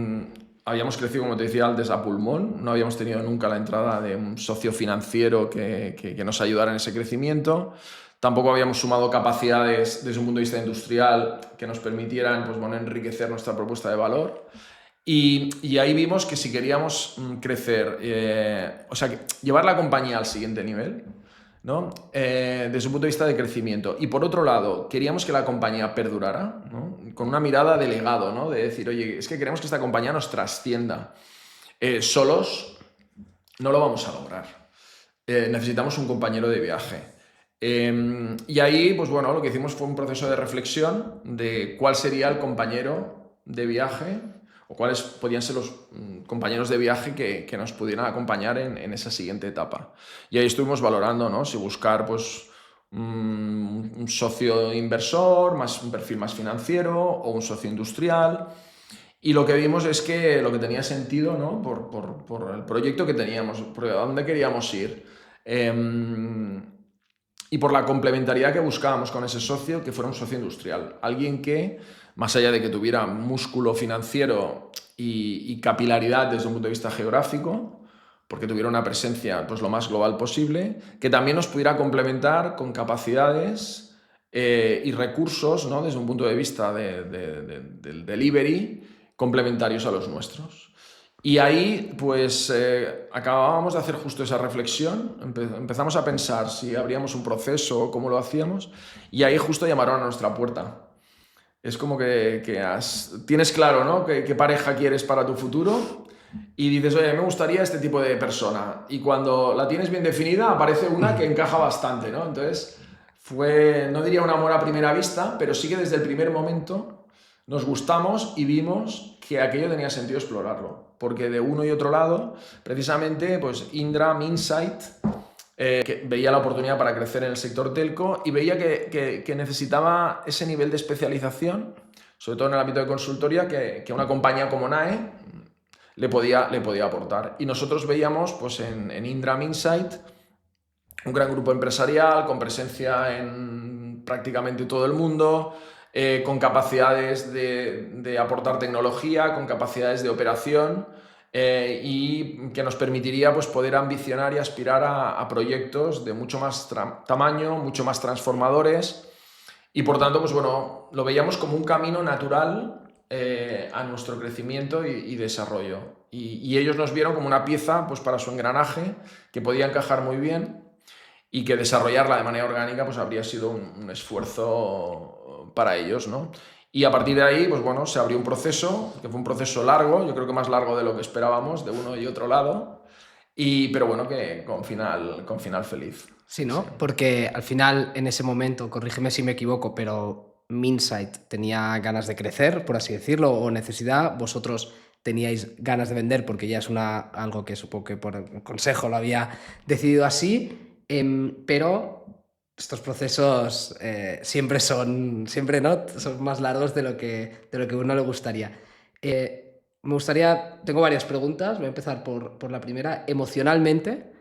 habíamos crecido, como te decía, desde a pulmón, no habíamos tenido nunca la entrada de un socio financiero que nos ayudara en ese crecimiento. Tampoco habíamos sumado capacidades desde un punto de vista industrial que nos permitieran pues, bueno, enriquecer nuestra propuesta de valor. Y ahí vimos que si queríamos crecer, o sea, llevar la compañía al siguiente nivel, ¿no? Desde un punto de vista de crecimiento. Y por otro lado, queríamos que la compañía perdurara, ¿no? Con una mirada de legado, ¿no? De decir, oye, es que queremos que esta compañía nos trascienda. Solos no lo vamos a lograr. Necesitamos un compañero de viaje. Y ahí, pues bueno, lo que hicimos fue un proceso de reflexión de cuál sería el compañero de viaje o cuáles podían ser los compañeros de viaje que nos pudieran acompañar en esa siguiente etapa. Y ahí estuvimos valorando, ¿no? Si buscar pues, un socio inversor, un perfil más financiero o un socio industrial. Y lo que vimos es que lo que tenía sentido, ¿no? Por el proyecto que teníamos, por a dónde queríamos ir. Y por la complementariedad que buscábamos con ese socio, que fuera un socio industrial. Alguien que, más allá de que tuviera músculo financiero y capilaridad desde un punto de vista geográfico, porque tuviera una presencia pues, lo más global posible, que también nos pudiera complementar con capacidades y recursos, ¿no? Desde un punto de vista del delivery complementarios a los nuestros. Y ahí, pues, acabábamos de hacer justo esa reflexión, empezamos a pensar si abríamos un proceso o cómo lo hacíamos, y ahí justo llamaron a nuestra puerta. Es como que tienes claro, ¿no? ¿Qué pareja quieres para tu futuro? Y dices, oye, me gustaría este tipo de persona. Y cuando la tienes bien definida, aparece una que encaja bastante, ¿no? Entonces, no diría un amor a primera vista, pero sí que desde el primer momento nos gustamos y vimos que aquello tenía sentido explorarlo. Porque de uno y otro lado, precisamente, pues Indra, Insight, que veía la oportunidad para crecer en el sector telco y veía que necesitaba ese nivel de especialización, sobre todo en el ámbito de consultoría, que una compañía como NAE le podía aportar. Y nosotros veíamos pues, en Indra Insight un gran grupo empresarial con presencia en prácticamente todo el mundo, con capacidades de aportar tecnología, con capacidades de operación y que nos permitiría pues, poder ambicionar y aspirar a proyectos de mucho más tamaño, mucho más transformadores y por tanto pues, bueno, lo veíamos como un camino natural a nuestro crecimiento y desarrollo. Y ellos nos vieron como una pieza pues, para su engranaje que podía encajar muy bien y que desarrollarla de manera orgánica pues habría sido un esfuerzo para ellos, ¿no? Y a partir de ahí, pues bueno, se abrió un proceso, que fue un proceso largo, yo creo que más largo de lo que esperábamos, de uno y otro lado, pero bueno, que con final feliz. Sí, Sí. ¿no? Porque al final, en ese momento, corrígeme si me equivoco, pero Minsight tenía ganas de crecer, por así decirlo, o necesidad. Vosotros teníais ganas de vender porque ya es algo que supongo que por consejo lo había decidido así, pero estos procesos siempre ¿no? Son más largos de lo que a uno le gustaría. Tengo varias preguntas, voy a empezar por la primera. Emocionalmente,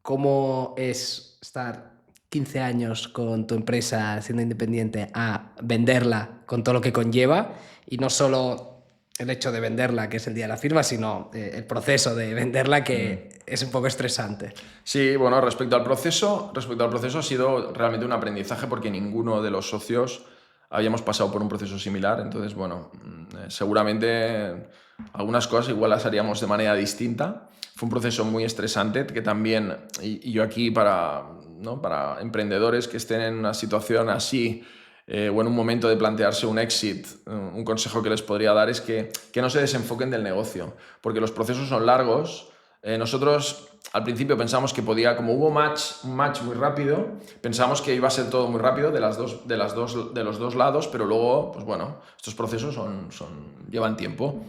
¿cómo es estar 15 años con tu empresa siendo independiente a venderla con todo lo que conlleva? Y no solo el hecho de venderla, que es el día de la firma, sino el proceso de venderla, que es un poco estresante. Sí, bueno, respecto al proceso ha sido realmente un aprendizaje porque ninguno de los socios habíamos pasado por un proceso similar. Entonces, bueno, seguramente algunas cosas igual las haríamos de manera distinta. Fue un proceso muy estresante que también, y yo aquí ¿no? Para emprendedores que estén en una situación así o en un momento de plantearse un exit, un consejo que les podría dar es que no se desenfoquen del negocio, porque los procesos son largos. Nosotros al principio pensamos que podía, como hubo un match muy rápido, pensamos que iba a ser todo muy rápido de los dos lados, pero luego, pues bueno, estos procesos llevan tiempo.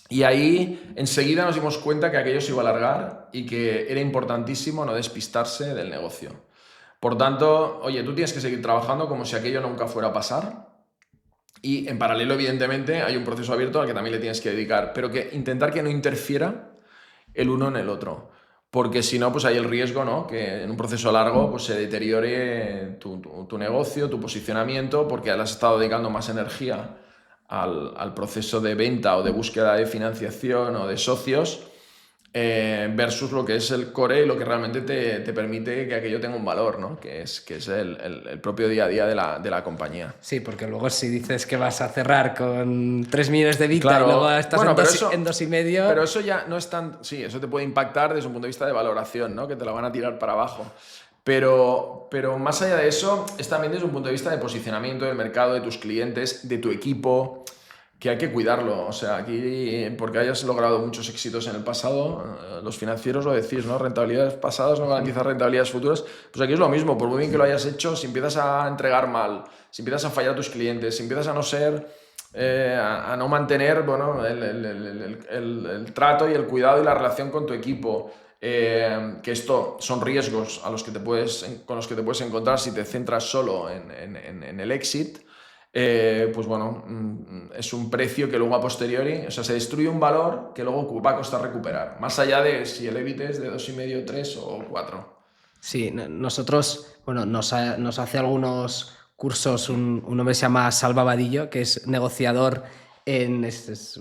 Y ahí enseguida nos dimos cuenta que aquello se iba a alargar y que era importantísimo no despistarse del negocio. Por tanto, oye, tú tienes que seguir trabajando como si aquello nunca fuera a pasar. Y en paralelo, evidentemente, hay un proceso abierto al que también le tienes que dedicar, pero que intentar que no interfiera el uno en el otro. Porque si no, pues hay el riesgo, ¿no? Que en un proceso largo pues, se deteriore tu negocio, tu posicionamiento, porque le has estado dedicando más energía al proceso de venta o de búsqueda de financiación o de socios versus lo que es el core y lo que realmente te permite que aquello tenga un valor, ¿no? Que es el propio día a día de la compañía. Sí, porque luego si dices que vas a cerrar con 3 millones de EBITDA Claro, y luego estás bueno, en 2,5... Pero eso ya no es tan... Sí, eso te puede impactar desde un punto de vista de valoración, ¿no? Que te la van a tirar para abajo. Pero más allá de eso, es también desde un punto de vista de posicionamiento del mercado, de tus clientes, de tu equipo, que hay que cuidarlo. O sea, aquí, porque hayas logrado muchos éxitos en el pasado, los financieros lo decís, ¿no? Rentabilidades pasadas no garantizan rentabilidades futuras. Pues aquí es lo mismo, por muy bien que lo hayas hecho, si empiezas a entregar mal, si empiezas a fallar a tus clientes, si empiezas a no ser... a no mantener bueno, el trato y el cuidado y la relación con tu equipo, que esto son riesgos con los que te puedes encontrar si te centras solo en el exit. Pues bueno, es un precio que luego a posteriori, o sea, se destruye un valor que luego va a costar recuperar, más allá de si el EBIT es de 2,5, 3 o 4. Sí, nosotros, bueno, nos hace algunos cursos un hombre que se llama Salva Vadillo, que es negociador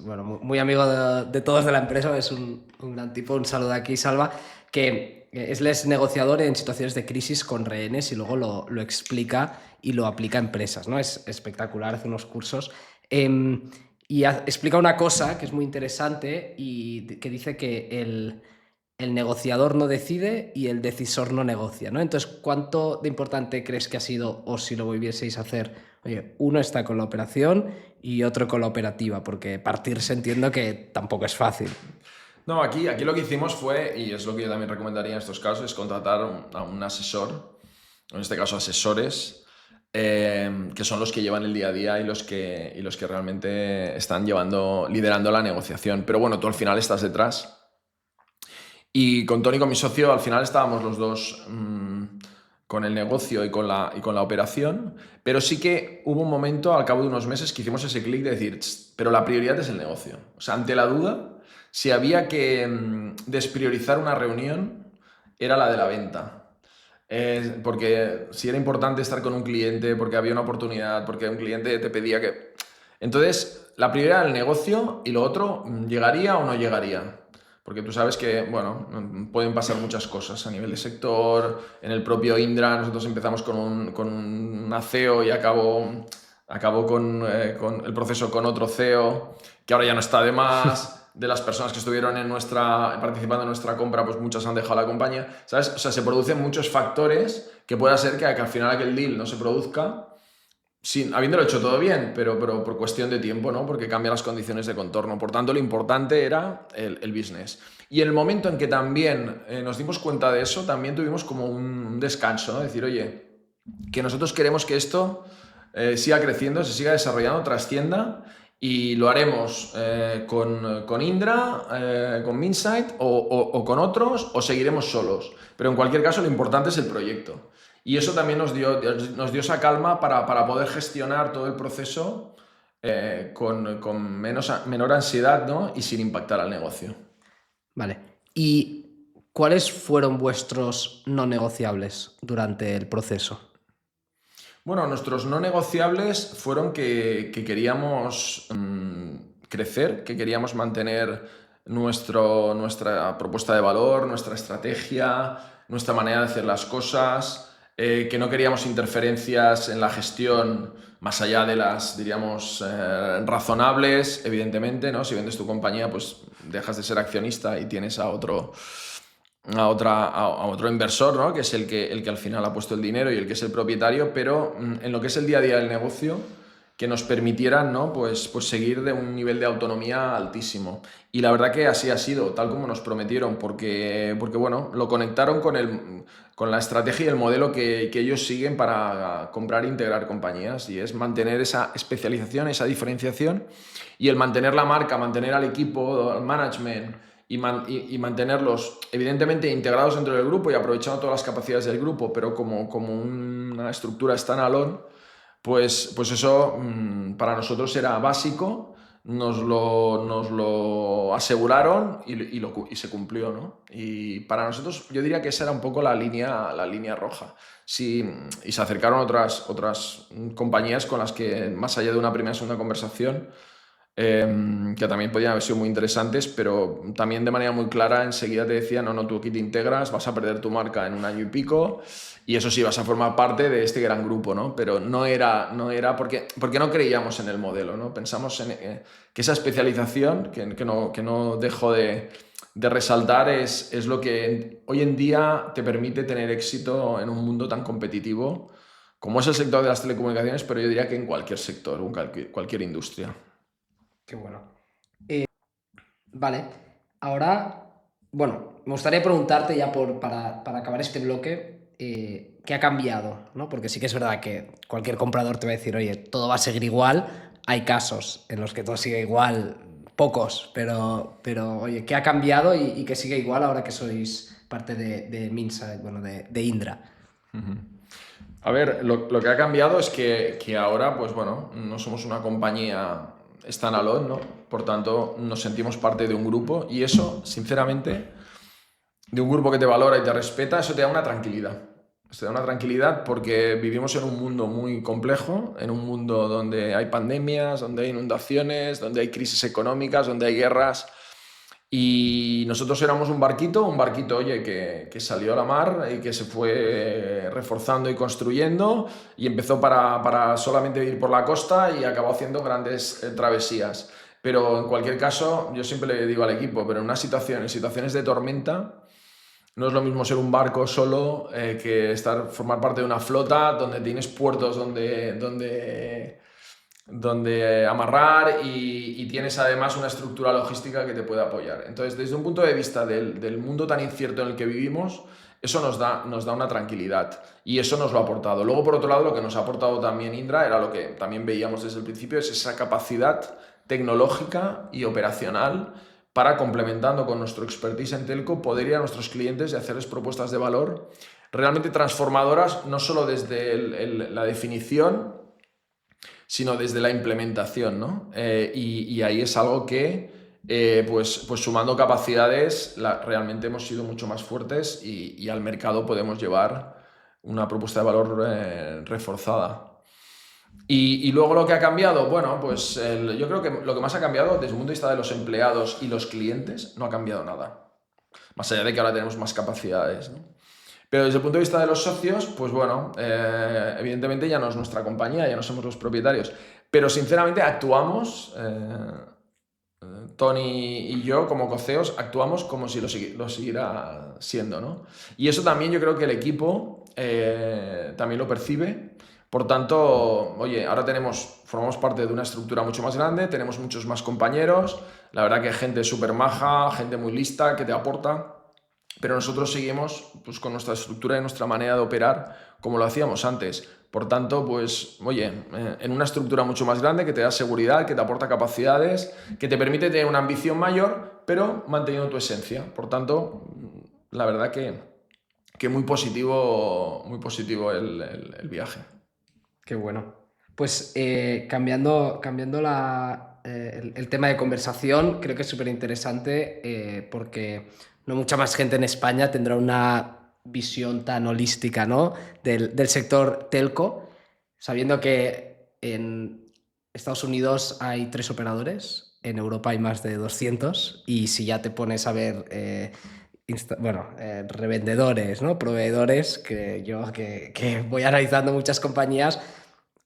bueno, muy amigo de todos de la empresa, es un gran tipo, un saludo aquí, Salva, que es negociador en situaciones de crisis con rehenes y luego lo explica y lo aplica a empresas, ¿no? Es espectacular, hace unos cursos. Y explica una cosa que es muy interesante y que dice que el negociador no decide y el decisor no negocia, ¿no? Entonces, ¿cuánto de importante crees que ha sido, o si lo volvieseis a hacer? Oye, uno está con la operación y otro con la operativa, porque partirse entiendo que tampoco es fácil. No, aquí lo que hicimos fue, y es lo que yo también recomendaría en estos casos, es contratar a un asesor, en este caso asesores, que son los que llevan el día a día y los que realmente están liderando la negociación. Pero bueno, tú al final estás detrás. Y con Tony, con mi socio, al final estábamos los dos con el negocio y con la operación, pero sí que hubo un momento, al cabo de unos meses, que hicimos ese clic de decir, pero la prioridad es el negocio. O sea, ante la duda, si había que despriorizar una reunión, era la de la venta. Porque si era importante estar con un cliente, porque había una oportunidad, porque un cliente te pedía que... Entonces, la prioridad era el negocio y lo otro, ¿llegaría o no llegaría? Porque tú sabes que, bueno, pueden pasar muchas cosas a nivel de sector, en el propio Indra nosotros empezamos con un CEO y acabó con el proceso con otro CEO, que ahora ya no está de más. De las personas que estuvieron participando en nuestra compra, pues muchas han dejado la compañía, ¿sabes? O sea, se producen muchos factores que pueda ser que al final aquel deal no se produzca habiéndolo hecho todo bien, pero por cuestión de tiempo, ¿no? Porque cambia las condiciones de contorno. Por tanto, lo importante era el business. Y en el momento en que también nos dimos cuenta de eso, también tuvimos como un descanso, ¿no? Decir, oye, que nosotros queremos que esto siga creciendo, se siga desarrollando, trascienda y lo haremos con Indra, con Minsight o con otros o seguiremos solos. Pero en cualquier caso lo importante es el proyecto. Y eso también nos dio esa calma para poder gestionar todo el proceso con menor ansiedad, ¿no? Y sin impactar al negocio. Vale. ¿Y cuáles fueron vuestros no negociables durante el proceso? Bueno, nuestros no negociables fueron que queríamos crecer, que queríamos mantener nuestra propuesta de valor, nuestra estrategia, nuestra manera de hacer las cosas, que no queríamos interferencias en la gestión más allá de las, diríamos, razonables, evidentemente, ¿no? Si vendes tu compañía, pues dejas de ser accionista y tienes a otro inversor, ¿no? Que es el que al final ha puesto el dinero y el que es el propietario, pero en lo que es el día a día del negocio, que nos permitieran, ¿no? Pues seguir de un nivel de autonomía altísimo. Y la verdad que así ha sido, tal como nos prometieron, porque bueno, lo conectaron con la estrategia y el modelo que ellos siguen para comprar e integrar compañías, y es mantener esa especialización, esa diferenciación, y el mantener la marca, mantener al equipo, al management, y mantenerlos evidentemente integrados dentro del grupo y aprovechando todas las capacidades del grupo, pero como una estructura standalone, pues eso para nosotros era básico, nos lo aseguraron y se cumplió, ¿no? Y para nosotros yo diría que esa era un poco la línea roja. Sí, y se acercaron otras compañías con las que, más allá de una primera y segunda conversación, que también podían haber sido muy interesantes, pero también de manera muy clara enseguida te decían, no, tú aquí te integras, vas a perder tu marca en un año y pico, y eso sí, vas a formar parte de este gran grupo, ¿no? Pero no era porque no creíamos en el modelo, ¿no? Pensamos que esa especialización, que no dejo de resaltar, es lo que hoy en día te permite tener éxito en un mundo tan competitivo como es el sector de las telecomunicaciones, pero yo diría que en cualquier sector, en cualquier industria. Qué bueno. Vale, ahora, bueno, me gustaría preguntarte ya para acabar este bloque, ¿qué ha cambiado? ¿No? Porque sí que es verdad que cualquier comprador te va a decir, oye, todo va a seguir igual. Hay casos en los que todo sigue igual, pocos, pero oye, ¿qué ha cambiado y qué sigue igual ahora que sois parte de Minsight, bueno, de Indra? A ver, lo que ha cambiado es que ahora, pues bueno, no somos una compañía standalone, ¿no? Por tanto, nos sentimos parte de un grupo y eso, sinceramente, de un grupo que te valora y te respeta, eso te da una tranquilidad. Te da una tranquilidad porque vivimos en un mundo muy complejo, en un mundo donde hay pandemias, donde hay inundaciones, donde hay crisis económicas, donde hay guerras. Y nosotros éramos un barquito, oye, que salió a la mar y que se fue reforzando y construyendo y empezó para solamente ir por la costa y acabó haciendo grandes travesías. Pero en cualquier caso, yo siempre le digo al equipo, pero en situaciones de tormenta, no es lo mismo ser un barco solo que formar parte de una flota donde tienes puertos donde amarrar y tienes además una estructura logística que te puede apoyar. Entonces, desde un punto de vista del mundo tan incierto en el que vivimos, eso nos da una tranquilidad y eso nos lo ha aportado. Luego, por otro lado, lo que nos ha aportado también Indra era lo que también veíamos desde el principio, es esa capacidad tecnológica y operacional para, complementando con nuestro expertise en telco, poder ir a nuestros clientes y hacerles propuestas de valor realmente transformadoras, no solo desde la definición, sino desde la implementación, ¿no? Y ahí es algo que, pues sumando capacidades, realmente hemos sido mucho más fuertes y al mercado podemos llevar una propuesta de valor reforzada. Y luego lo que ha cambiado, bueno, pues yo creo que lo que más ha cambiado desde el punto de vista de los empleados y los clientes no ha cambiado nada. Más allá de que ahora tenemos más capacidades, ¿no? Pero desde el punto de vista de los socios, pues bueno, evidentemente ya no es nuestra compañía, ya no somos los propietarios. Pero sinceramente actuamos, Tony y yo como coceos, actuamos como si lo siguiera siendo, ¿no? Y eso también yo creo que el equipo también lo percibe, Por tanto, oye, ahora formamos parte de una estructura mucho más grande, tenemos muchos más compañeros, la verdad que gente súper maja, gente muy lista que te aporta, pero nosotros seguimos pues, con nuestra estructura y nuestra manera de operar como lo hacíamos antes. Por tanto, pues, oye, en una estructura mucho más grande que te da seguridad, que te aporta capacidades, que te permite tener una ambición mayor, pero manteniendo tu esencia. Por tanto, la verdad que muy positivo el viaje. Qué bueno. Pues cambiando el tema de conversación, creo que es súper interesante porque no mucha más gente en España tendrá una visión tan holística, ¿no? del sector telco, sabiendo que en Estados Unidos hay 3 operadores, en Europa hay más de 200 y si ya te pones a ver revendedores, ¿no? Proveedores, que voy analizando muchas compañías,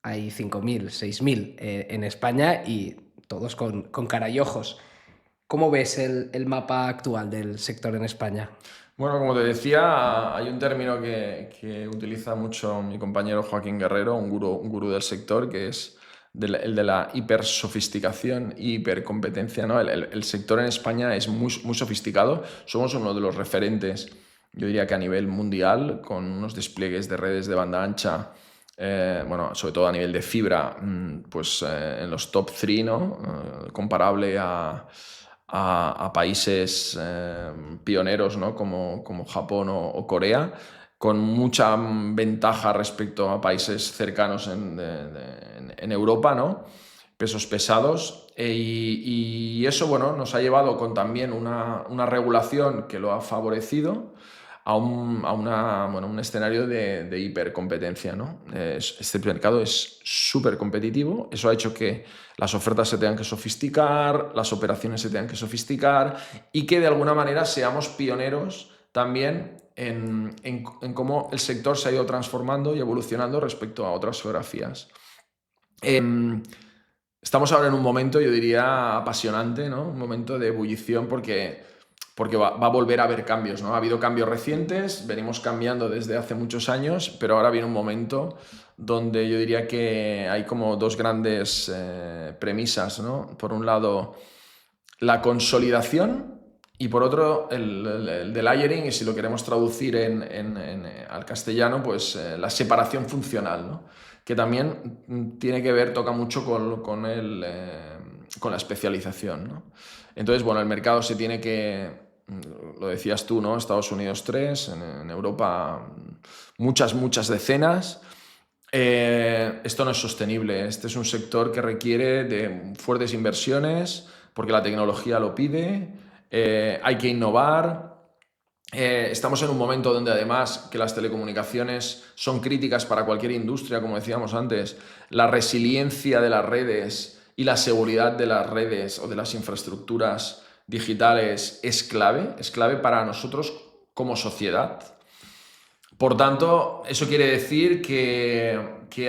hay 5.000, 6.000 en España y todos con cara y ojos. ¿Cómo ves el mapa actual del sector en España? Bueno, como te decía, hay un término que utiliza mucho mi compañero Joaquín Guerrero, un gurú del sector, que es el de la hipersofisticación y hipercompetencia, ¿no? El sector en España es muy sofisticado, somos uno de los referentes, yo diría que a nivel mundial, con unos despliegues de redes de banda ancha, bueno, sobre todo a nivel de fibra, pues en los top 3, ¿no? Comparable a países pioneros, ¿no? como Japón o Corea, con mucha ventaja respecto a países cercanos en Europa, ¿no? Pesos pesados. Y eso, bueno, nos ha llevado con también una regulación que lo ha favorecido a un escenario de hipercompetencia, ¿no? Este mercado es súper competitivo, eso ha hecho que las ofertas se tengan que sofisticar, las operaciones se tengan que sofisticar y que de alguna manera seamos pioneros también en cómo el sector se ha ido transformando y evolucionando respecto a otras geografías. Estamos ahora en un momento, yo diría, apasionante, ¿no? Un momento de ebullición porque va a volver a haber cambios, ¿no? Ha habido cambios recientes, venimos cambiando desde hace muchos años, pero ahora viene un momento donde yo diría que hay como dos grandes premisas, ¿no? Por un lado, la consolidación y por otro, el layering, y si lo queremos traducir al castellano, pues la separación funcional, ¿no? Que también tiene que ver, toca mucho con la especialización, ¿no? Entonces, bueno, el mercado se tiene que, lo decías tú, ¿no? Estados Unidos 3, en Europa muchas decenas. Esto no es sostenible. Este es un sector que requiere de fuertes inversiones porque la tecnología lo pide. Hay que innovar. Estamos en un momento donde además que las telecomunicaciones son críticas para cualquier industria, como decíamos antes, la resiliencia de las redes y la seguridad de las redes o de las infraestructuras digitales es clave para nosotros como sociedad. Por tanto, eso quiere decir que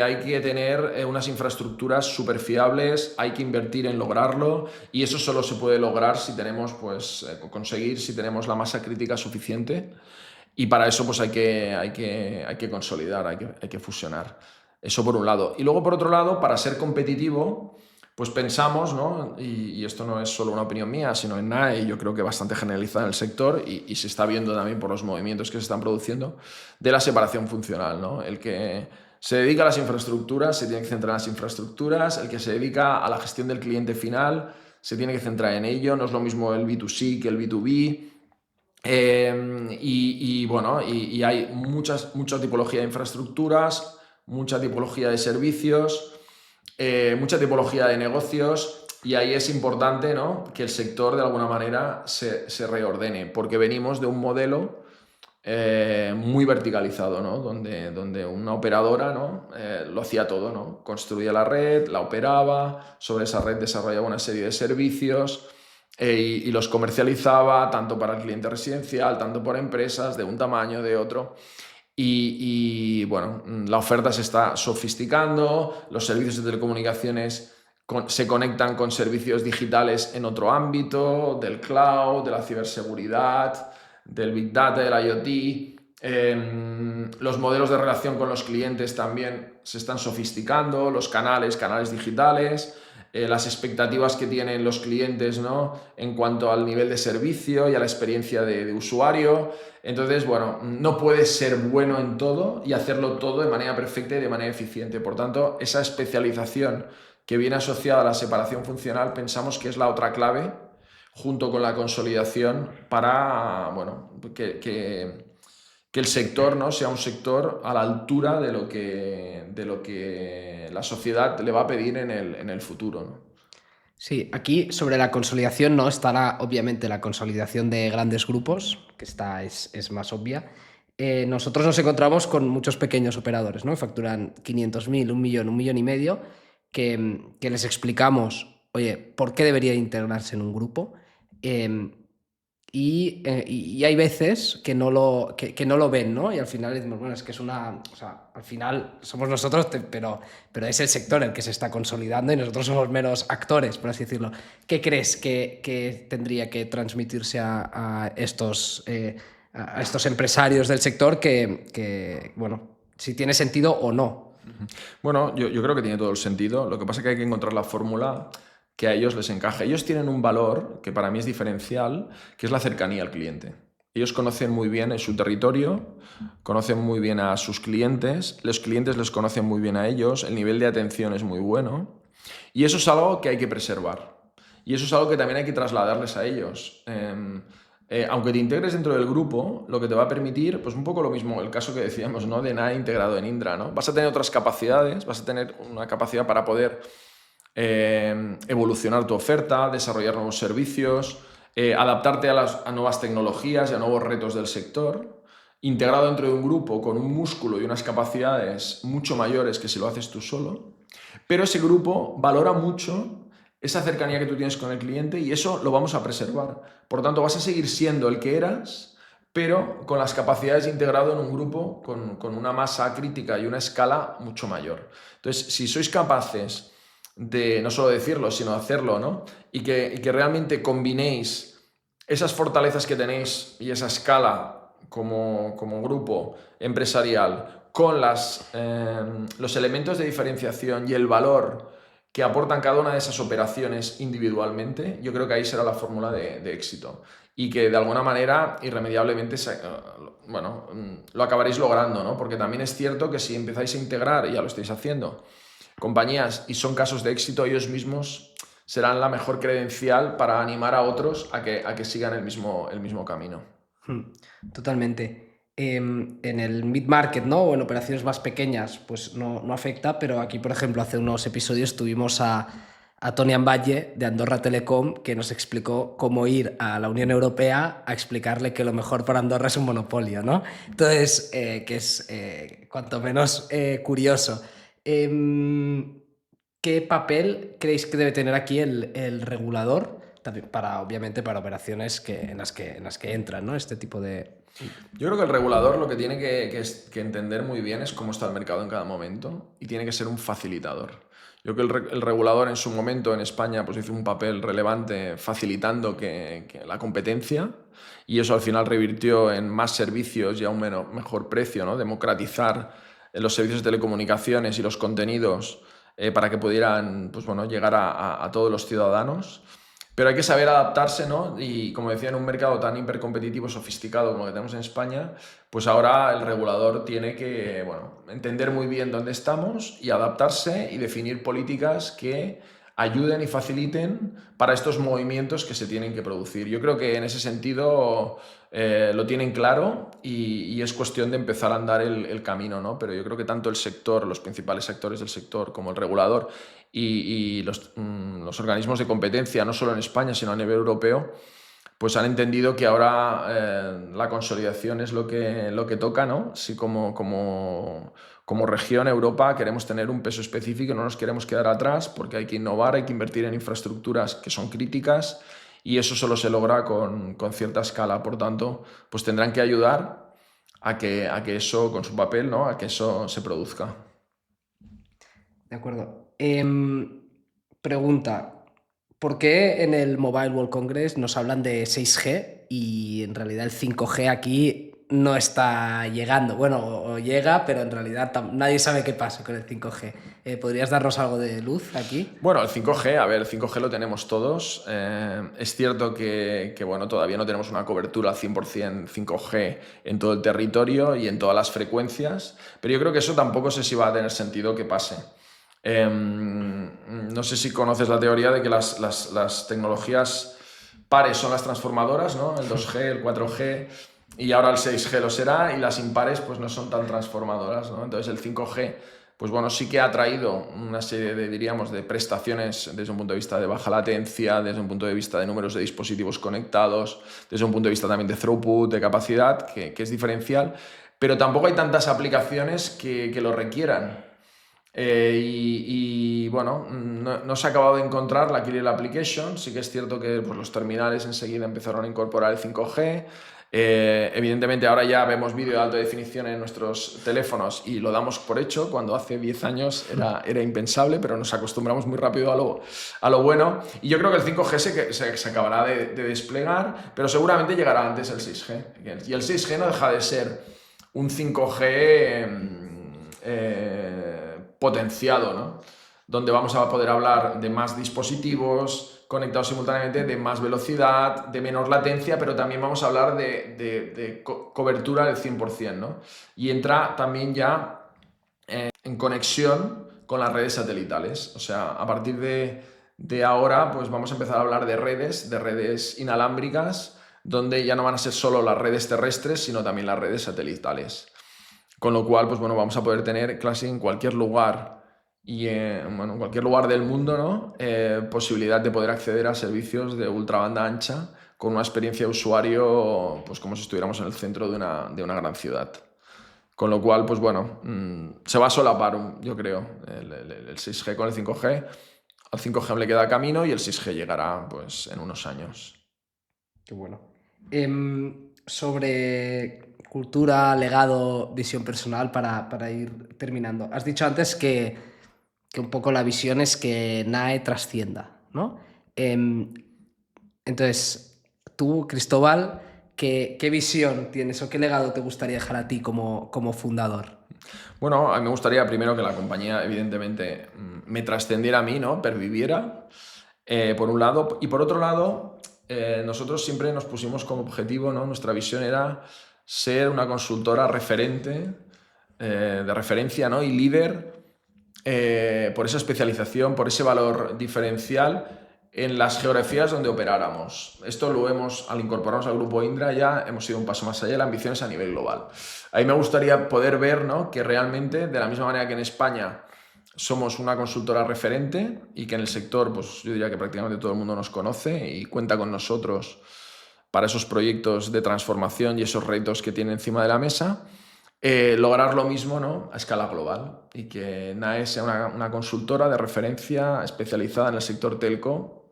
hay que tener unas infraestructuras súper fiables, hay que invertir en lograrlo y eso solo se puede lograr si tenemos, conseguir si tenemos la masa crítica suficiente y para eso pues hay que consolidar, hay que fusionar. Eso por un lado. Y luego por otro lado, para ser competitivo, pues pensamos, ¿no? Y esto no es solo una opinión mía, sino en NAE, yo creo que bastante generalizada en el sector y se está viendo también por los movimientos que se están produciendo, de la separación funcional, ¿no? El que se dedica a las infraestructuras se tiene que centrar en las infraestructuras, el que se dedica a la gestión del cliente final se tiene que centrar en ello, no es lo mismo el B2C que el B2B. Bueno, y hay mucha tipología de infraestructuras, mucha tipología de servicios, mucha tipología de negocios y ahí es importante, ¿no? Que el sector de alguna manera se reordene porque venimos de un modelo muy verticalizado, ¿no? Donde una operadora, ¿no? Lo hacía todo, ¿no? Construía la red, la operaba, sobre esa red desarrollaba una serie de servicios y los comercializaba tanto para el cliente residencial, tanto por empresas de un tamaño, de otro. Bueno, la oferta se está sofisticando, los servicios de telecomunicaciones se conectan con servicios digitales en otro ámbito, del cloud, de la ciberseguridad, del Big Data, del IoT. Los modelos de relación con los clientes también se están sofisticando, los canales digitales, las expectativas que tienen los clientes, ¿no?, en cuanto al nivel de servicio y a la experiencia de usuario. Entonces, bueno, no puedes ser bueno en todo y hacerlo todo de manera perfecta y de manera eficiente. Por tanto, esa especialización que viene asociada a la separación funcional pensamos que es la otra clave, junto con la consolidación, para, bueno, que el sector, ¿no?, sea un sector a la altura de lo que la sociedad le va a pedir en el futuro, ¿no? Sí, aquí sobre la consolidación no estará obviamente la consolidación de grandes grupos, que esta es más obvia. Nosotros nos encontramos con muchos pequeños operadores, ¿no?, que facturan 500.000, 1 millón, 1,5 millones, que les explicamos, oye, ¿por qué debería integrarse en un grupo? Eh, y hay veces que no lo ven, ¿no? Y al final decimos, bueno, es que es una... O sea, al final somos nosotros, pero es el sector el que se está consolidando y nosotros somos meros actores, por así decirlo. ¿Qué crees que tendría que transmitirse a estos empresarios del sector bueno, si tiene sentido o no? Bueno, yo creo que tiene todo el sentido. Lo que pasa es que hay que encontrar la fórmula que a ellos les encaje. Ellos tienen un valor que para mí es diferencial, que es la cercanía al cliente. Ellos conocen muy bien su territorio, conocen muy bien a sus clientes, los clientes les conocen muy bien a ellos, el nivel de atención es muy bueno y eso es algo que hay que preservar. Y eso es algo que también hay que trasladarles a ellos. Aunque te integres dentro del grupo, lo que te va a permitir, pues un poco lo mismo, el caso que decíamos, ¿no?, de nada integrado en Indra, ¿no? Vas a tener otras capacidades, vas a tener una capacidad para poder evolucionar tu oferta, desarrollar nuevos servicios, adaptarte a nuevas tecnologías y a nuevos retos del sector, integrado dentro de un grupo con un músculo y unas capacidades mucho mayores que si lo haces tú solo, pero ese grupo valora mucho esa cercanía que tú tienes con el cliente y eso lo vamos a preservar. Por tanto, vas a seguir siendo el que eras, pero con las capacidades integrado en un grupo con una masa crítica y una escala mucho mayor. Entonces, si sois capaces de no solo decirlo, sino hacerlo, ¿no?, y que realmente combinéis esas fortalezas que tenéis y esa escala como grupo empresarial con los elementos de diferenciación y el valor que aportan cada una de esas operaciones individualmente, yo creo que ahí será la fórmula de éxito. Y que de alguna manera, irremediablemente, bueno, lo acabaréis logrando, ¿no? Porque también es cierto que si empezáis a integrar, y ya lo estáis haciendo, compañías y son casos de éxito, ellos mismos serán la mejor credencial para animar a otros a que sigan el mismo camino. Totalmente. En el mid-market, ¿no?, o en operaciones más pequeñas, pues no afecta, pero aquí, por ejemplo, hace unos episodios tuvimos a Tony Amballe de Andorra Telecom, que nos explicó cómo ir a la Unión Europea a explicarle que lo mejor para Andorra es un monopolio, ¿no? Entonces, que es cuanto menos curioso. ¿Qué papel creéis que debe tener aquí el regulador? También obviamente, para operaciones en las que entran, ¿no?, este tipo de... Yo creo que el regulador lo que tiene que entender muy bien es cómo está el mercado en cada momento y tiene que ser un facilitador. Yo creo que el regulador en su momento en España pues hizo un papel relevante facilitando que la competencia y eso al final revirtió en más servicios y a un mejor precio, ¿no? Democratizar los servicios de telecomunicaciones y los contenidos para que pudieran, pues bueno, llegar a todos los ciudadanos. Pero hay que saber adaptarse, ¿no? Y como decía, en un mercado tan hipercompetitivo, sofisticado como el que tenemos en España, pues ahora el regulador tiene que, bueno, entender muy bien dónde estamos y adaptarse y definir políticas que ayuden y faciliten para estos movimientos que se tienen que producir. Yo creo que en ese sentido lo tienen claro y es cuestión de empezar a andar el camino, ¿no? Pero yo creo que tanto el sector, los principales actores del sector, como el regulador y los organismos de competencia, no solo en España, sino a nivel europeo, pues han entendido que ahora la consolidación es lo que toca, ¿no? Si como región Europa queremos tener un peso específico, no nos queremos quedar atrás porque hay que innovar, hay que invertir en infraestructuras que son críticas y eso solo se logra con cierta escala. Por tanto, pues tendrán que ayudar a que eso, con su papel, ¿no?, a que eso se produzca. De acuerdo. Pregunta, ¿por qué en el Mobile World Congress nos hablan de 6G y en realidad el 5G aquí no está llegando. Bueno, o llega, pero en realidad nadie sabe qué pasa con el 5G. ¿Podrías darnos algo de luz aquí? Bueno, el 5G, a ver, el 5G lo tenemos todos. Es cierto que, bueno, todavía no tenemos una cobertura al 100% 5G en todo el territorio y en todas las frecuencias, pero yo creo que eso tampoco sé si va a tener sentido que pase. No sé si conoces la teoría de que las tecnologías pares son las transformadoras, ¿no? El 2G, el 4G y ahora el 6G lo será, y las impares pues no son tan transformadoras, ¿no? Entonces el 5G pues bueno, sí que ha traído una serie de, diríamos, de prestaciones desde un punto de vista de baja latencia, desde un punto de vista de números de dispositivos conectados, desde un punto de vista también de throughput, de capacidad, que es diferencial, pero tampoco hay tantas aplicaciones que lo requieran. Bueno, no se ha acabado de encontrar la killer application. Sí que es cierto que pues, los terminales enseguida empezaron a incorporar el 5G. Evidentemente ahora ya vemos vídeo de alta definición en nuestros teléfonos y lo damos por hecho, cuando hace 10 años era impensable, pero nos acostumbramos muy rápido a lo bueno. Y yo creo que el 5G se acabará de desplegar, pero seguramente llegará antes el 6G. Y el 6G no deja de ser un 5G potenciado, ¿no? Donde vamos a poder hablar de más dispositivos conectados simultáneamente, de más velocidad, de menor latencia, pero también vamos a hablar de cobertura del 100%, ¿no? Y entra también ya en conexión con las redes satelitales. O sea, a partir de ahora, pues vamos a empezar a hablar de redes inalámbricas, donde ya no van a ser solo las redes terrestres, sino también las redes satelitales. Con lo cual, pues bueno, vamos a poder tener casi en cualquier lugar y bueno, en cualquier lugar del mundo, ¿no? Posibilidad de poder acceder a servicios de ultra banda ancha con una experiencia de usuario, pues como si estuviéramos en el centro de una gran ciudad. Con lo cual, pues bueno, se va a solapar, yo creo, el 6G con el 5G. Al 5G le queda camino y el 6G llegará pues en unos años. Qué bueno. Sobre cultura, legado, visión personal, para ir terminando. Has dicho antes que un poco la visión es que NAE trascienda, ¿no? Entonces, tú, Cristóbal, ¿qué visión tienes o qué legado te gustaría dejar a ti como fundador? Bueno, a mí me gustaría primero que la compañía, evidentemente, me trascendiera a mí, ¿no? Perviviera, por un lado. Y por otro lado, nosotros siempre nos pusimos como objetivo, ¿no? Nuestra visión era ser una consultora referente, de referencia, ¿no? Y líder, por esa especialización, por ese valor diferencial en las geografías donde operáramos. Esto lo hemos, al incorporarnos al grupo Indra, ya hemos ido un paso más allá, la ambición es a nivel global. Ahí me gustaría poder ver, ¿no? Que realmente, de la misma manera que en España somos una consultora referente y que en el sector, pues yo diría que prácticamente todo el mundo nos conoce y cuenta con nosotros para esos proyectos de transformación y esos retos que tiene encima de la mesa, lograr lo mismo, ¿no? A escala global, y que NAE sea una consultora de referencia especializada en el sector telco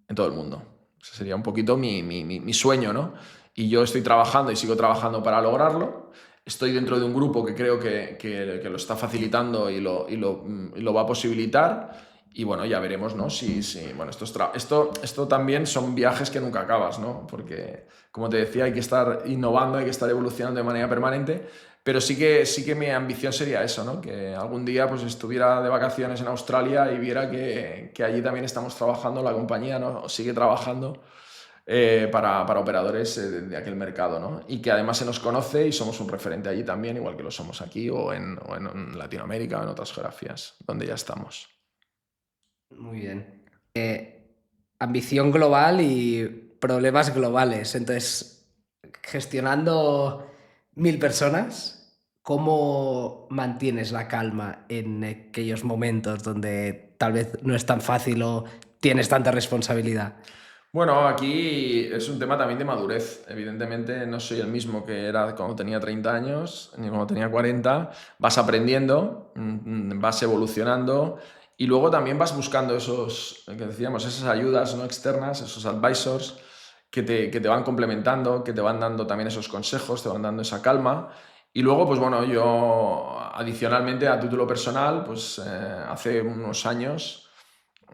en todo el mundo. Ese sería un poquito mi sueño, ¿no? Y yo estoy trabajando y sigo trabajando para lograrlo. Estoy dentro de un grupo que creo que lo está facilitando y lo va a posibilitar. Y bueno, ya veremos, ¿no? Bueno, esto también son viajes que nunca acabas, ¿no? Porque, como te decía, hay que estar innovando, hay que estar evolucionando de manera permanente. Pero sí que mi ambición sería eso, ¿no? Que algún día pues estuviera de vacaciones en Australia y viera que allí también estamos trabajando, la compañía, ¿no? Sigue trabajando para operadores de aquel mercado, ¿no? Y que además se nos conoce y somos un referente allí también, igual que lo somos aquí o en Latinoamérica o en otras geografías donde ya estamos. Muy bien. Ambición global y problemas globales. Entonces, gestionando 1000 personas, ¿cómo mantienes la calma en aquellos momentos donde tal vez no es tan fácil o tienes tanta responsabilidad? Bueno, aquí es un tema también de madurez. Evidentemente no soy el mismo que era cuando tenía 30 años, ni cuando tenía 40. Vas aprendiendo, vas evolucionando y luego también vas buscando que decíamos, esas ayudas no externas, esos advisors que te van complementando, que te van dando también esos consejos, te van dando esa calma. Y luego, pues bueno, yo adicionalmente a título personal, pues hace unos años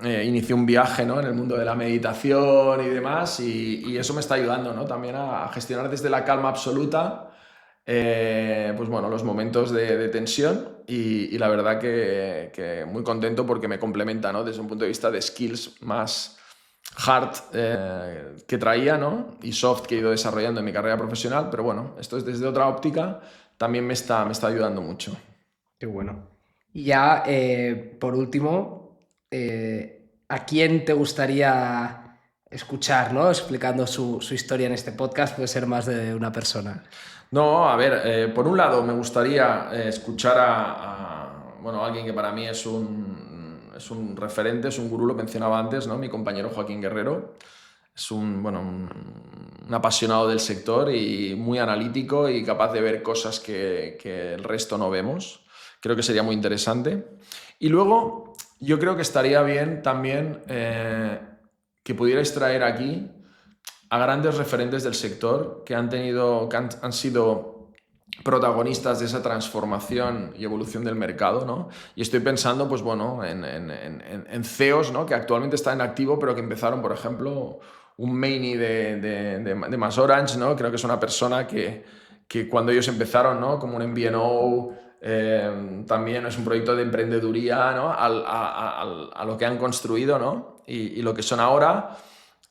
inicié un viaje, ¿no? En el mundo de la meditación y demás, y eso me está ayudando, ¿no? También a gestionar desde la calma absoluta pues bueno, los momentos de tensión y la verdad que muy contento porque me complementa, ¿no? Desde un punto de vista de skills más hard que traía, ¿no? Y soft que he ido desarrollando en mi carrera profesional, pero bueno, esto es desde otra óptica, también me está ayudando mucho. Qué bueno. Y ya, por último, ¿a quién te gustaría escuchar, ¿no? Explicando su historia en este podcast? Puede ser más de una persona. No, a ver, por un lado me gustaría escuchar bueno, alguien que para mí es un referente, es un gurú, lo mencionaba antes, ¿no? Mi compañero Joaquín Guerrero. Es bueno, un apasionado del sector y muy analítico y capaz de ver cosas que el resto no vemos. Creo que sería muy interesante. Y luego, yo creo que estaría bien también que pudierais traer aquí a grandes referentes del sector que han sido protagonistas de esa transformación y evolución del mercado, ¿no? Y estoy pensando, pues bueno, en CEOs, ¿no? Que actualmente están en activo, pero que empezaron, por ejemplo, un Meini de MasOrange, ¿no? Creo que es una persona que cuando ellos empezaron, ¿no? Como un MVNO, también es un proyecto de emprendeduría, ¿no? A lo que han construido, ¿no? Y lo que son ahora.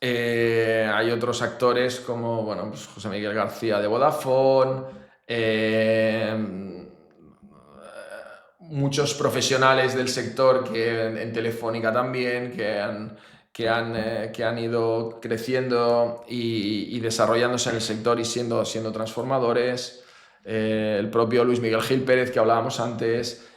Hay otros actores como bueno, pues José Miguel García de Vodafone, muchos profesionales del sector que en Telefónica también, que han ido creciendo y desarrollándose en el sector y siendo transformadores. El propio Luis Miguel Gil Pérez que hablábamos antes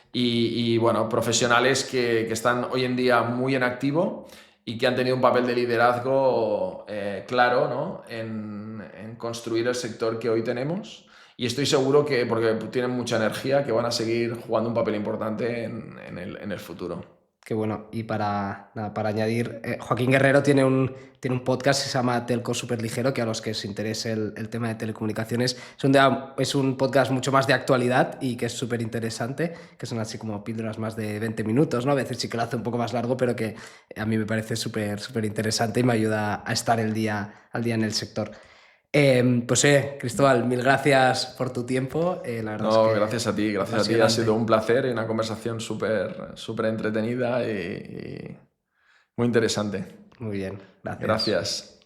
bueno, profesionales que están hoy en día muy en activo y que han tenido un papel de liderazgo claro, ¿no? en construir el sector que hoy tenemos. Y estoy seguro que, porque tienen mucha energía, que van a seguir jugando un papel importante en el futuro. Qué bueno. Y nada, para añadir, Joaquín Guerrero tiene un podcast que se llama Telco Superligero, que a los que os interese el tema de telecomunicaciones es un podcast mucho más de actualidad y que es súper interesante, que son así como píldoras más de 20 minutos, ¿no? A veces sí que lo hace un poco más largo, pero que a mí me parece súper interesante y me ayuda a estar al día en el sector. Pues Cristóbal, mil gracias por tu tiempo. La verdad es No, que gracias a ti, gracias a ti. Ha sido un placer y una conversación súper entretenida y muy interesante. Muy bien, gracias. Gracias.